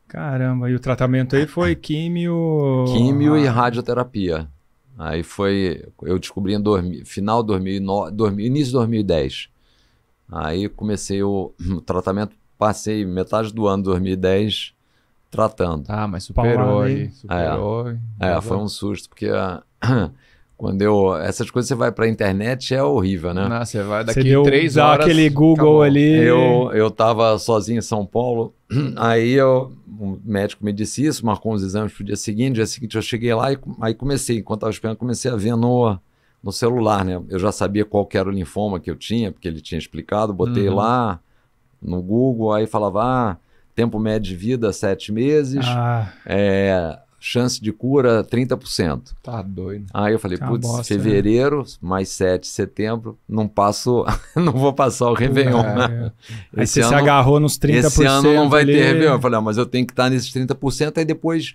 Caramba, e o tratamento aí foi químio... Químio e radioterapia. Aí eu descobri em final de 2009, início de 2010. Aí comecei o tratamento, passei metade do ano de 2010 tratando. Mas superou aí. Foi um susto, porque essas coisas você vai pra internet, é horrível, né? Você vai daqui 3 horas... aquele Google acabou. Ali... Eu tava sozinho em São Paulo, aí o médico me disse isso, marcou uns exames pro dia seguinte eu cheguei lá e aí comecei, enquanto estava esperando, comecei a ver no celular, né? Eu já sabia qual que era o linfoma que eu tinha, porque ele tinha explicado, botei lá no Google, aí falava, tempo médio de vida, 7 meses, chance de cura, 30%. Tá doido. Aí eu falei, fevereiro, mais 7, setembro, não vou passar o Réveillon. Né? Aí você se agarrou nos 30%. Esse ano não vai ter Réveillon. Eu falei, mas eu tenho que estar nesses 30%, aí depois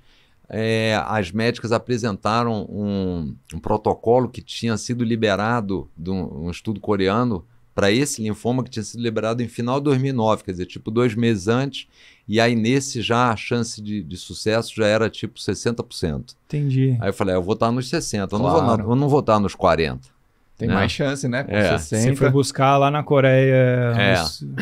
as médicas apresentaram um protocolo que tinha sido liberado de um estudo coreano para esse linfoma, que tinha sido liberado em final de 2009, quer dizer, tipo 2 meses antes, e aí nesse já a chance de sucesso já era tipo 60%. Entendi. Aí eu falei, eu vou estar nos 60%, Claro. eu não vou estar nos 40%. Tem né? mais chance, né? Com É. 60. Você foi buscar lá na Coreia.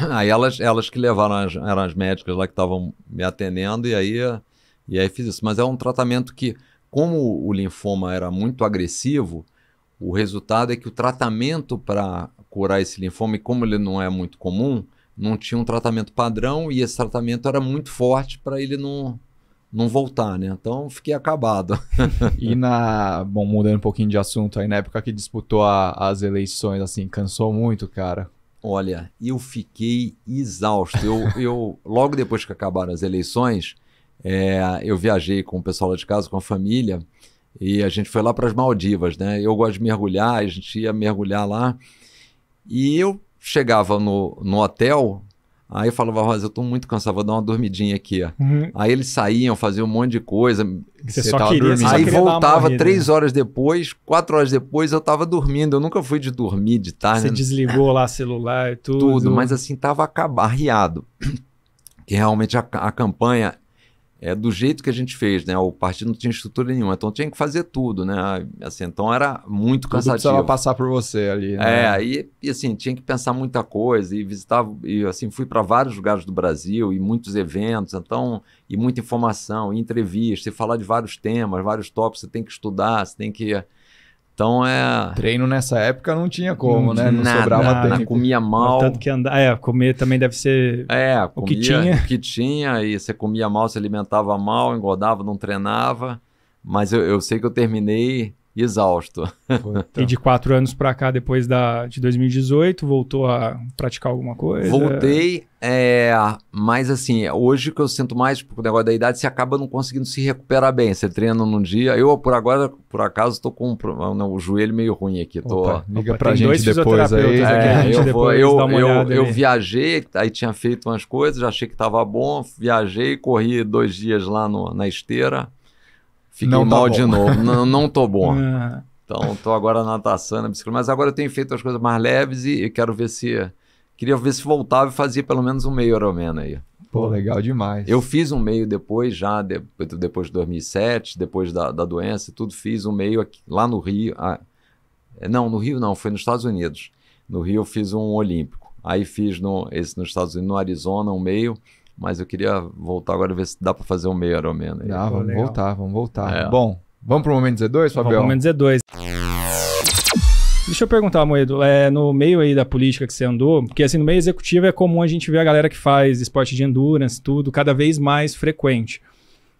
Aí elas que levaram, eram as médicas lá que estavam me atendendo, e aí fiz isso. Mas é um tratamento que, como o linfoma era muito agressivo, o resultado é que o tratamento para curar esse linfoma, e como ele não é muito comum, não tinha um tratamento padrão, e esse tratamento era muito forte para ele não voltar, né? Então fiquei acabado. E bom, mudando um pouquinho de assunto, aí na época que disputou as eleições, assim, cansou muito, cara? Olha, eu fiquei exausto. Eu logo depois que acabaram as eleições, eu viajei com o pessoal lá de casa, com a família, e a gente foi lá para as Maldivas, né? Eu gosto de mergulhar, a gente ia mergulhar lá, e eu chegava no hotel, aí eu falava, Rosa, eu tô muito cansado, vou dar uma dormidinha aqui. Uhum. Aí eles saíam, faziam um monte de coisa. Você Você só tava queria, dormindo. você só Aí queria dar uma voltava morrida, 3 né? horas depois, 4 horas depois eu tava dormindo. Eu nunca fui de dormir de tarde. Você né? desligou lá celular e tudo. Tudo, mas assim, tava arriado. Que realmente a campanha do jeito que a gente fez, né? O partido não tinha estrutura nenhuma, então tinha que fazer tudo, né? Assim, então era muito Tudo cansativo. precisava passar por você ali, né? E assim, tinha que pensar muita coisa e visitava, e assim, fui para vários lugares do Brasil e muitos eventos, então, e muita informação, e entrevista, e falar de vários temas, vários tópicos, você tem que estudar, você tem que... Então Treino nessa época não tinha como, Não né? Não nada, sobrava tempo. comia mal. Tanto que comer também deve ser... O que tinha. O que tinha, e você comia mal, se alimentava mal, engordava, não treinava, mas eu sei que eu terminei exausto. E de 4 anos pra cá, depois de 2018, voltou a praticar alguma coisa? Voltei, mas assim, hoje o que eu sinto mais por negócio da idade, você acaba não conseguindo se recuperar bem. Você treina num dia, eu por acaso, tô com o joelho meio ruim aqui. Opa, liga Opa, pra tem gente 2 depois aí. fisioterapeutas aqui, a gente depois dá uma olhada eu ali. viajei, aí tinha feito umas coisas, já achei que tava bom, viajei, corri 2 dias lá na esteira, fiquei Não tá mal bom. de novo, não tô bom. Ah, Então, tô agora na natação, na bicicleta, mas agora eu tenho feito as coisas mais leves e quero ver queria ver se voltava e fazia pelo menos um meio Ironman aí. Pô, legal demais. Eu fiz um meio depois, depois de 2007, depois da doença e tudo, fiz um meio aqui, lá no Rio. Não, no Rio não, foi nos Estados Unidos. No Rio eu fiz um olímpico. Aí fiz esse nos Estados Unidos, no Arizona, um meio, mas eu queria voltar agora e ver se dá para fazer um meio Ironman aí. Não, vamos legal. voltar. Bom, vamos pro momento Z2, Fabião? Vamos menos Z2. Deixa eu perguntar, Moedo, no meio aí da política que você andou, porque assim, no meio executivo é comum a gente ver a galera que faz esporte de endurance, tudo, cada vez mais frequente.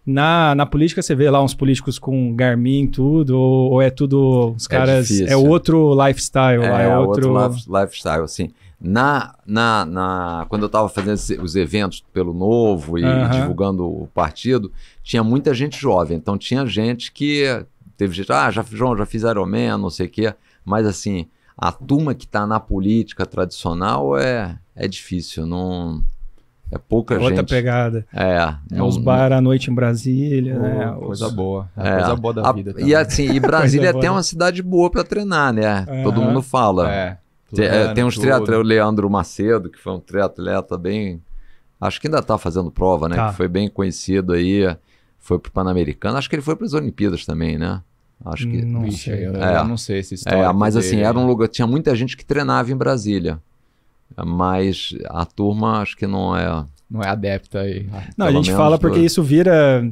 Na política você vê lá uns políticos com Garmin, tudo, ou é tudo, os caras, difícil. é outro lifestyle lá, é outro... lifestyle, assim. Quando eu estava fazendo os eventos pelo Novo e divulgando o partido, tinha muita gente jovem, então tinha gente que teve gente, João, já fiz Ironman, não sei o quê, mas assim, a turma que está na política tradicional é difícil, não... É pouca gente. Outra pegada. Não, os bar à noite em Brasília, né? Coisa boa. Coisa boa da vida também. E assim, e Brasília é Coisa até boa. uma cidade boa para treinar, né? Todo mundo fala. Tem uns triatletas, o Leandro Macedo, que foi um triatleta bem... Acho que ainda está fazendo prova, né? Tá. Que foi bem conhecido aí, foi pro Pan-Americano. Acho que ele foi para as Olimpíadas também, né? Acho que... Não Vixe, sei. eu não sei essa história. mas assim, era um lugar... Tinha muita gente que treinava em Brasília. Mas a turma acho que não é... Não é adepta aí. Não, a Pelo gente menos fala porque isso vira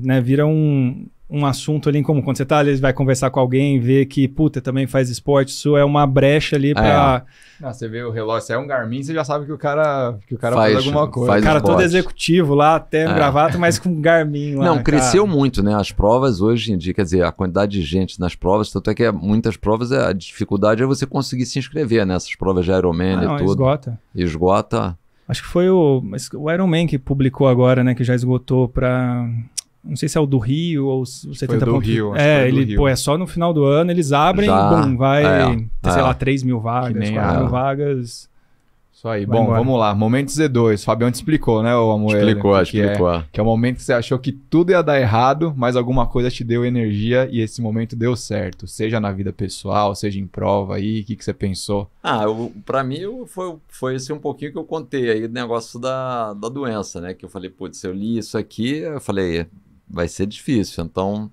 um assunto ali, como quando você tá ali, vai conversar com alguém, vê que, puta, também faz esporte, isso é uma brecha ali pra... Você vê o relógio, se é um Garmin, você já sabe que o cara faz alguma coisa. O cara todo esporte. executivo lá, até um gravata, mas com Garmin lá. Não, cresceu muito, né? As provas hoje em dia, quer dizer, a quantidade de gente nas provas, tanto é que muitas provas, a dificuldade é você conseguir se inscrever nessas provas de Ironman e tudo. Esgota. Acho que foi o Ironman que publicou agora, né? Que já esgotou pra... Não sei se é o do Rio ou 70 do Rio. É só no final do ano, eles abrem e bum, vai, sei lá, 3 mil vagas, 4 mil vagas. Isso aí. Bom, vamos lá. Momento Z2. Fabião te explicou, né, o Amoedo? Explicou. Que é o momento que você achou que tudo ia dar errado, mas alguma coisa te deu energia e esse momento deu certo. Seja na vida pessoal, seja em prova aí. O que você pensou? Pra mim foi esse um pouquinho que eu contei aí do negócio da doença, né? Que eu falei, putz, se eu li isso aqui, eu falei, vai ser difícil. Então,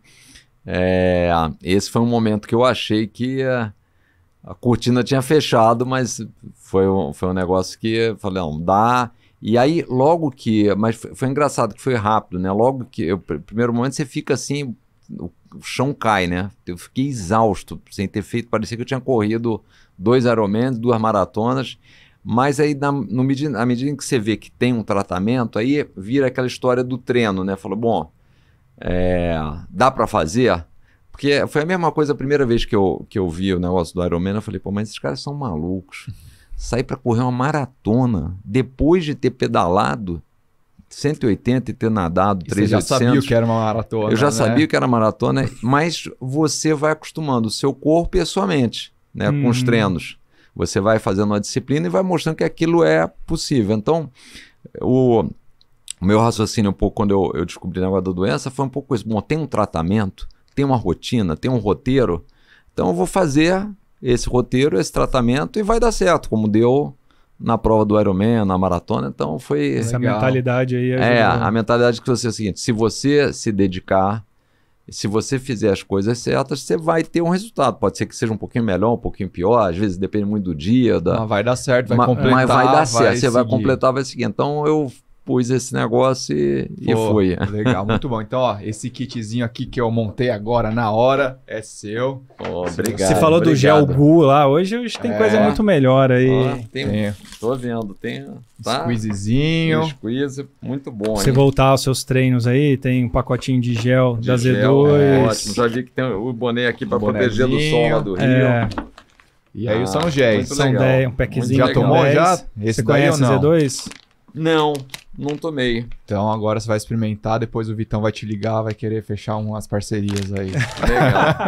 esse foi um momento que eu achei que a cortina tinha fechado, mas foi um negócio que eu falei, não, dá. E aí, logo que... Mas foi engraçado que foi rápido, né? Logo que... primeiro momento você fica assim, o chão cai, né? Eu fiquei exausto, sem ter feito... Parecia que eu tinha corrido 2 Ironmans, 2 maratonas. Mas aí, à medida que você vê que tem um tratamento, aí vira aquela história do treino, né? Falou, bom, dá para fazer? Porque foi a mesma coisa a primeira vez que eu vi o negócio do Ironman, eu falei, pô, mas esses caras são malucos. Sair para correr uma maratona, depois de ter pedalado 180 e ter nadado 3.800. Você já sabia o que era uma maratona, Eu já sabia o que era maratona, mas você vai acostumando o seu corpo e a sua mente, né, com os treinos. Você vai fazendo uma disciplina e vai mostrando que aquilo é possível. Então, o meu raciocínio um pouco quando eu descobri o negócio da doença foi um pouco isso. Bom, tem um tratamento, tem uma rotina, tem um roteiro, então eu vou fazer esse roteiro, esse tratamento e vai dar certo, como deu na prova do Ironman, na maratona, então foi... Essa mentalidade aí ajudou. A mentalidade que você é o seguinte, se você se dedicar, se você fizer as coisas certas, você vai ter um resultado, pode ser que seja um pouquinho melhor, um pouquinho pior, às vezes depende muito do dia. Mas vai dar certo, vai completar, mas vai dar certo, você seguir. vai completar, vai seguir. Então eu pus esse negócio e foi. Legal, muito bom. Então, ó, esse kitzinho aqui que eu montei agora na hora é seu. Obrigado. Você falou do gel Gu lá, hoje tem coisa muito melhor aí. Tô vendo, tem squeezezinho. Squeeze, muito bom. Você voltar aos seus treinos aí, tem um pacotinho de gel da Z2. Ótimo, já vi que tem o boné aqui para proteger do sol lá do Rio. E aí são géis. São 10, um packzinho. Já tomou 10. Já? Esse você conhece o Z2? Não tomei. Então agora você vai experimentar, depois o Vitão vai te ligar, vai querer fechar umas parcerias aí.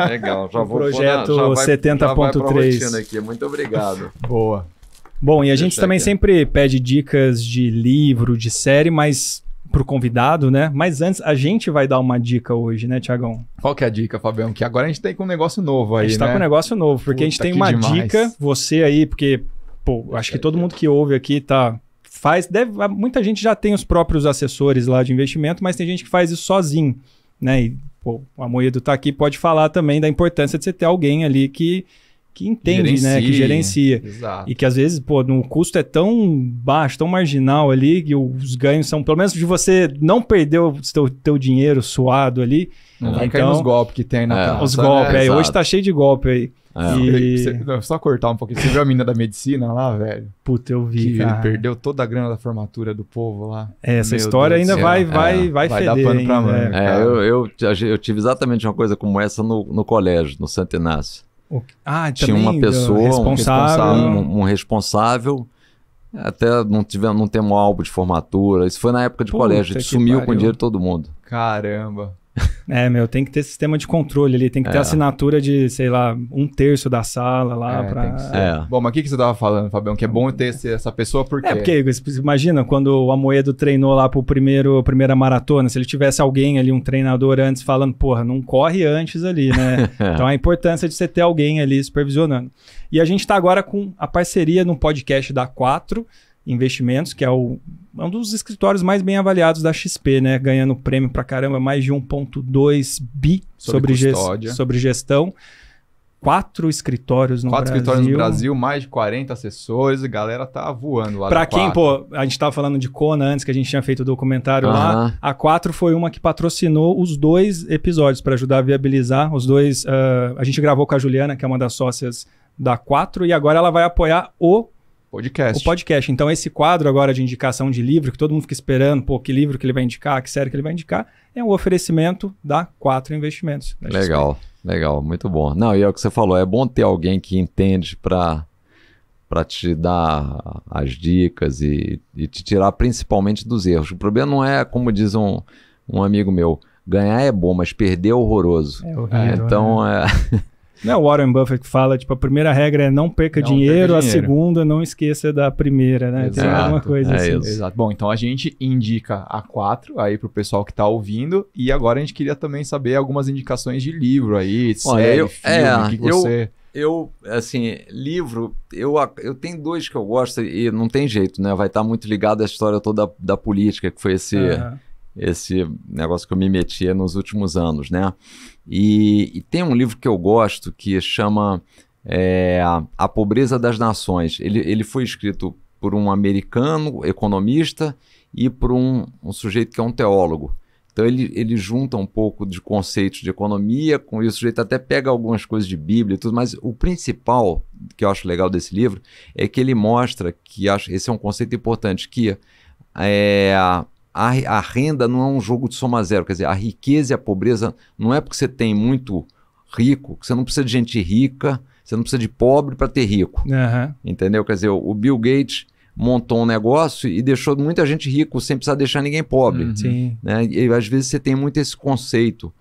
Legal. Já vou projeto 70.3 aqui. Muito obrigado. Boa. Bom, e a gente também sempre pede dicas de livro, de série, mas pro convidado, né? Mas antes, a gente vai dar uma dica hoje, né, Thiagão? Qual que é a dica, Fabião? Que agora a gente tem com um negócio novo aí, né? A gente tá com um negócio novo, porque a gente tem uma dica, você aí, porque, acho que todo mundo que ouve aqui muita gente já tem os próprios assessores lá de investimento, mas tem gente que faz isso sozinho, né? E, o Amoedo tá aqui, pode falar também da importância de você ter alguém ali que entende, né? Que gerencia. Exato. E que às vezes, o custo é tão baixo, tão marginal ali, que os ganhos são, pelo menos de você não perder o teu dinheiro suado ali. Não vai cair nos golpes que tem na praça, os golpes, né? Hoje tá cheio de golpe aí. Só cortar um pouquinho. Você viu a menina da medicina lá, velho? Puta, eu vi, que ele perdeu toda a grana da formatura do povo lá. Essa história ainda vai feder. Dar pano pra manga. Eu tive exatamente uma coisa como essa no colégio, no Santo Inácio. Tinha uma pessoa, um responsável, até não temos álbum de formatura. Isso foi na época de colégio, a gente sumiu com o dinheiro de todo mundo. Caramba. Tem que ter sistema de controle ali, tem que ter assinatura de, sei lá, 1/3 da sala lá pra... Bom, mas o que você tava falando, Fabião? Que é bom ter essa pessoa, por quê? Porque imagina, quando o Amoedo treinou lá pro primeira maratona, se ele tivesse alguém ali, um treinador antes, falando, não corre antes ali, né? Então a importância de você ter alguém ali supervisionando. E a gente tá agora com a parceria num podcast da 4 Investimentos, que é um dos escritórios mais bem avaliados da XP, né? Ganhando prêmio pra caramba, mais de 1,2 bi sobre gestão. 4 escritórios no Brasil. 4 escritórios no Brasil, mais de 40 assessores, a galera tá voando lá. Pra quem, a gente tava falando de Kona antes, que a gente tinha feito o documentário lá, a 4 foi uma que patrocinou os 2 episódios para ajudar a viabilizar os 2. A gente gravou com a Juliana, que é uma das sócias da 4, e agora ela vai apoiar o podcast. Então, esse quadro agora de indicação de livro, que todo mundo fica esperando, que livro que ele vai indicar, que série que ele vai indicar, é um oferecimento da 4 Investimentos. Legal, muito bom. Não, e é o que você falou, é bom ter alguém que entende para te dar as dicas e te tirar principalmente dos erros. O problema não é, como diz um amigo meu, ganhar é bom, mas perder é horroroso. É horrível, então, Não é o Warren Buffett que fala, tipo, a primeira regra é não perca dinheiro, a segunda não esqueça da primeira, né? Tem alguma coisa assim. Exato. Bom, então a gente indica a 4 aí pro pessoal que tá ouvindo, e agora a gente queria também saber algumas indicações de livro aí, série, filme, que você... assim, livro, eu tenho 2 que eu gosto e não tem jeito, né? Vai estar muito ligado à história toda da política, que foi esse negócio que eu me metia nos últimos anos, né? E tem um livro que eu gosto que chama A Pobreza das Nações. Ele foi escrito por um americano, economista, e por um sujeito que é um teólogo. Então ele junta um pouco de conceitos de economia, com isso o sujeito até pega algumas coisas de Bíblia e tudo, mas o principal que eu acho legal desse livro é que ele mostra que, esse é um conceito importante, que a renda não é um jogo de soma zero, quer dizer, a riqueza e a pobreza não é porque você tem muito rico, que você não precisa de gente rica, você não precisa de pobre para ter rico, entendeu? Quer dizer, o Bill Gates montou um negócio e deixou muita gente rico sem precisar deixar ninguém pobre. Sim. Né? E às vezes você tem muito esse conceito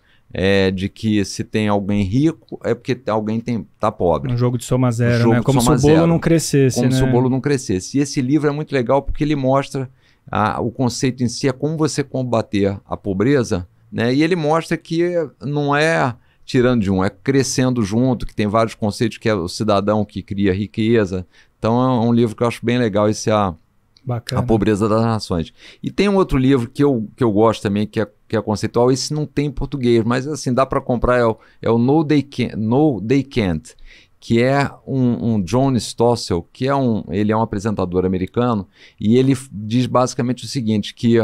de que se tem alguém rico é porque alguém tá pobre. Um jogo de soma zero, né? Como se o bolo não crescesse, Como se o bolo não crescesse. E esse livro é muito legal porque ele mostra o conceito em si, é como você combater a pobreza, né? E ele mostra que não é tirando de um, é crescendo junto, que tem vários conceitos, que é o cidadão que cria riqueza. Então é um livro que eu acho bem legal, esse A Pobreza das Nações. E tem um outro livro que eu gosto também, que é conceitual, esse não tem em português, mas assim, dá para comprar, é o No They Can't, que é um John Stossel, que ele é um apresentador americano, e ele diz basicamente o seguinte, que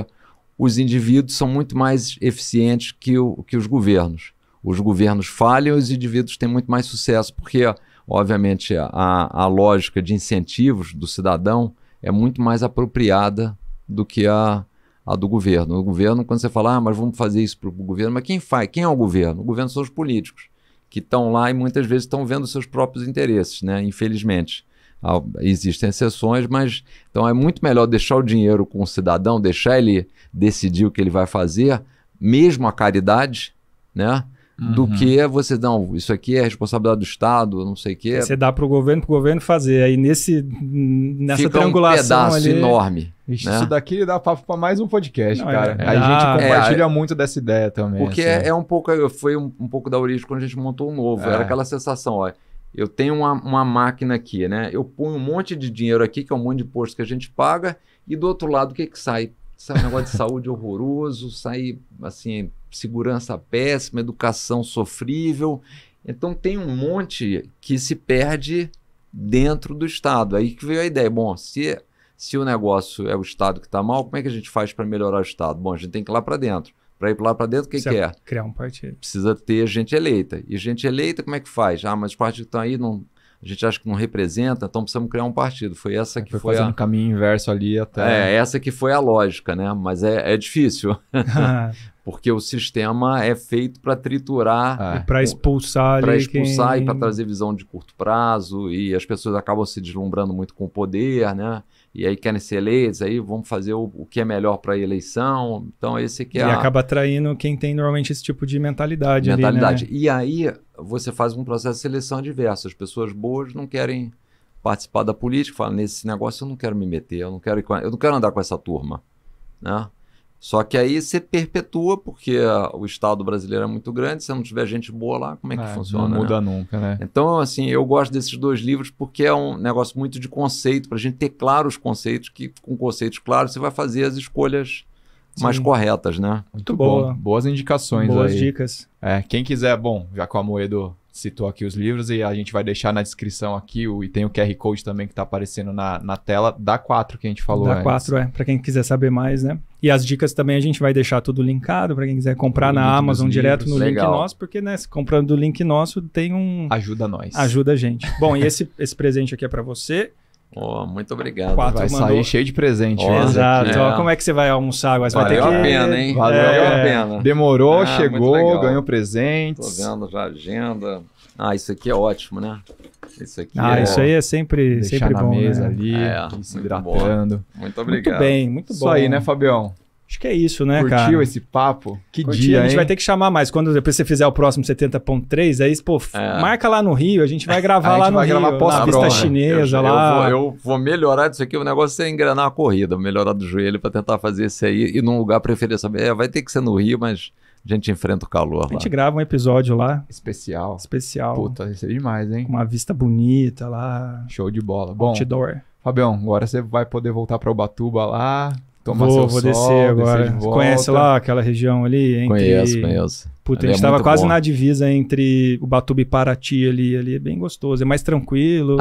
os indivíduos são muito mais eficientes que os governos. Os governos falham e os indivíduos têm muito mais sucesso, porque obviamente a lógica de incentivos do cidadão é muito mais apropriada do que a do governo. O governo, quando você fala, mas vamos fazer isso para o governo, mas quem faz? Quem é o governo? O governo são os políticos, que estão lá e muitas vezes estão vendo seus próprios interesses, né? Infelizmente. Existem exceções, mas então é muito melhor deixar o dinheiro com o cidadão, deixar ele decidir o que ele vai fazer, mesmo a caridade, né? Do que você, não, isso aqui é responsabilidade do Estado, não sei o que. Você dá para o governo fazer, aí nessa fica triangulação um pedaço ali... enorme. Ixi, né? Isso daqui dá papo para mais um podcast, não, cara. A gente compartilha muito dessa ideia também. Porque assim. Foi um pouco da origem quando a gente montou o novo. Era aquela sensação, ó, eu tenho uma máquina aqui, né? Eu ponho um monte de dinheiro aqui, que é um monte de imposto que a gente paga, e do outro lado o que sai? Sai um negócio de saúde horroroso, sai assim, segurança péssima, educação sofrível. Então tem um monte que se perde dentro do Estado. Aí que veio a ideia, bom, se o negócio é o Estado que está mal, como é que a gente faz para melhorar o Estado? Bom, a gente tem que ir lá para dentro. Para ir lá para dentro, o que é? Criar um partido. Precisa ter gente eleita. E gente eleita, como é que faz? Mas os partidos que estão aí, a gente acha que não representa, então precisamos criar um partido. Foi essa que foi fazendo um caminho inverso ali até... essa que foi a lógica, né? Mas é difícil. Porque o sistema é feito para triturar... para expulsar... Para expulsar e para trazer visão de curto prazo, e as pessoas acabam se deslumbrando muito com o poder, né? E aí querem ser eleitos, aí vamos fazer o que é melhor para a eleição. Então esse que é... E acaba atraindo quem tem normalmente esse tipo de mentalidade. Ali, né? E aí você faz um processo de seleção adverso. As pessoas boas não querem participar da política, falam, nesse negócio eu não quero me meter, eu não quero andar com essa turma, né? Só que aí você perpetua, porque o Estado brasileiro é muito grande, se não tiver gente boa lá, como é que funciona? Não muda nunca, né? Então, assim, eu gosto desses 2 livros porque é um negócio muito de conceito, para a gente ter claro os conceitos, que com conceitos claros você vai fazer as escolhas mais corretas, né? Muito bom. Boas indicações aí. Boas dicas. Quem quiser, bom, já que o Amoedo citou aqui os livros, e a gente vai deixar na descrição aqui, e tem o QR Code também que está aparecendo na tela, da 4 que a gente falou antes. Da 4, para quem quiser saber mais, né? E as dicas também a gente vai deixar tudo linkado, para quem quiser comprar na Amazon direto no link nosso, porque, né, comprando do link nosso tem um... Ajuda nós. Ajuda a gente. Bom, e esse presente aqui é para você. Muito obrigado. Vai sair cheio de presente. Exato. Como é que você vai almoçar agora? Você Valeu a pena, hein? Valeu a pena. Demorou, chegou, ganhou presentes. Tô vendo já a agenda. Isso aqui é ótimo, né? Isso aqui isso aí é sempre na bom, mesa né? ali, se hidratando. Muito obrigado. Muito bem, muito bom. Isso aí, né, Fabião? Acho que é isso, né, Curtiu cara? Curtiu esse papo? Que Curti, dia, a gente hein? vai ter que chamar mais. Quando depois você fizer o próximo 70.3, aí, pô, marca lá no Rio, a gente vai gravar lá no Rio, na Vista Chinesa lá. Eu vou melhorar disso aqui, o negócio é engrenar a corrida, melhorar do joelho pra tentar fazer isso aí e num lugar preferido saber. Vai ter que ser no Rio, mas a gente enfrenta o calor lá. A gente grava um episódio lá. Especial. Puta, isso é demais, hein? Com uma vista bonita lá. Show de bola. Bom, outdoor. Fabião, agora você vai poder voltar pra Ubatuba lá. Vou descer agora. Você conhece lá aquela região ali? Conheço. Puta, a gente tava quase na divisa entre Ubatuba e Paraty ali. Ali é bem gostoso, é mais tranquilo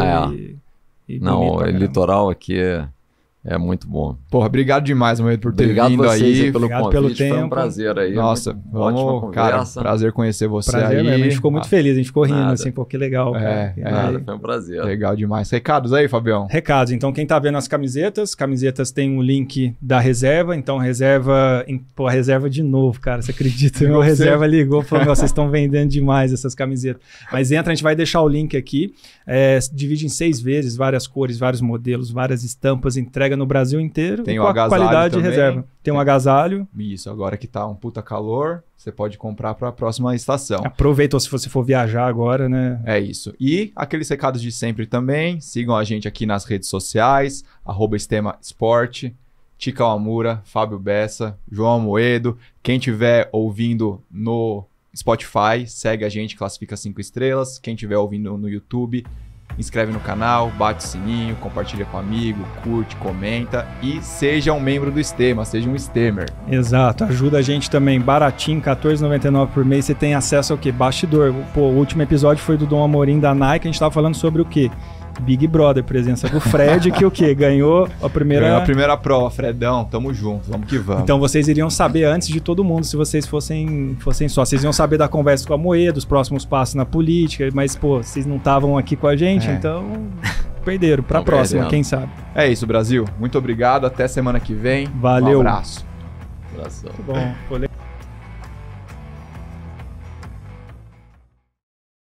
e não, o litoral aqui é muito bom. Porra, obrigado demais, Moedo, por ter vindo aí. Obrigado pelo tempo. Foi um prazer aí. Nossa, ótima conversa. Prazer conhecer você prazer aí. Mesmo. A gente ficou muito feliz, a gente ficou rindo assim, pô, que legal. Foi um prazer. Legal demais. Recados aí, Fabião? Recados. Então, quem tá vendo as camisetas tem o link da reserva. Então, reserva de novo, cara. Você acredita? Meu reserva ligou e falou: vocês estão vendendo demais essas camisetas. Mas entra, a gente vai deixar o link aqui. Divide em 6 vezes, várias cores, vários modelos, várias estampas, entrega no Brasil inteiro. Tem com a qualidade de reserva. Tem um agasalho. Isso, agora que tá um puta calor, você pode comprar para a próxima estação. Aproveita se você for viajar agora, né? É isso. E aqueles recados de sempre também. Sigam a gente aqui nas redes sociais, @Estema Esporte, Tica Amura, Fábio Bessa, João Moedo. Quem estiver ouvindo no Spotify, segue a gente, classifica 5 estrelas. Quem estiver ouvindo no YouTube, inscreve no canal, bate o sininho, compartilha com amigo, curte, comenta e seja um membro do Estema, seja um Stemer. Exato, ajuda a gente também, baratinho, R$14,99 por mês, você tem acesso ao quê? Bastidor. Pô, o último episódio foi do Dom Amorim da Nike, a gente tava falando sobre o quê? Big Brother, presença do Fred, que o quê? Ganhou a primeira prova, Fredão, tamo junto, vamos que vamos. Então vocês iriam saber antes de todo mundo se vocês fossem só. Vocês iam saber da conversa com a Moedo, dos próximos passos na política, mas, pô, vocês não estavam aqui com a gente, então perderam. Pra próxima, quem sabe. É isso, Brasil. Muito obrigado, até semana que vem. Valeu. Um abraço. Abração. Muito bom.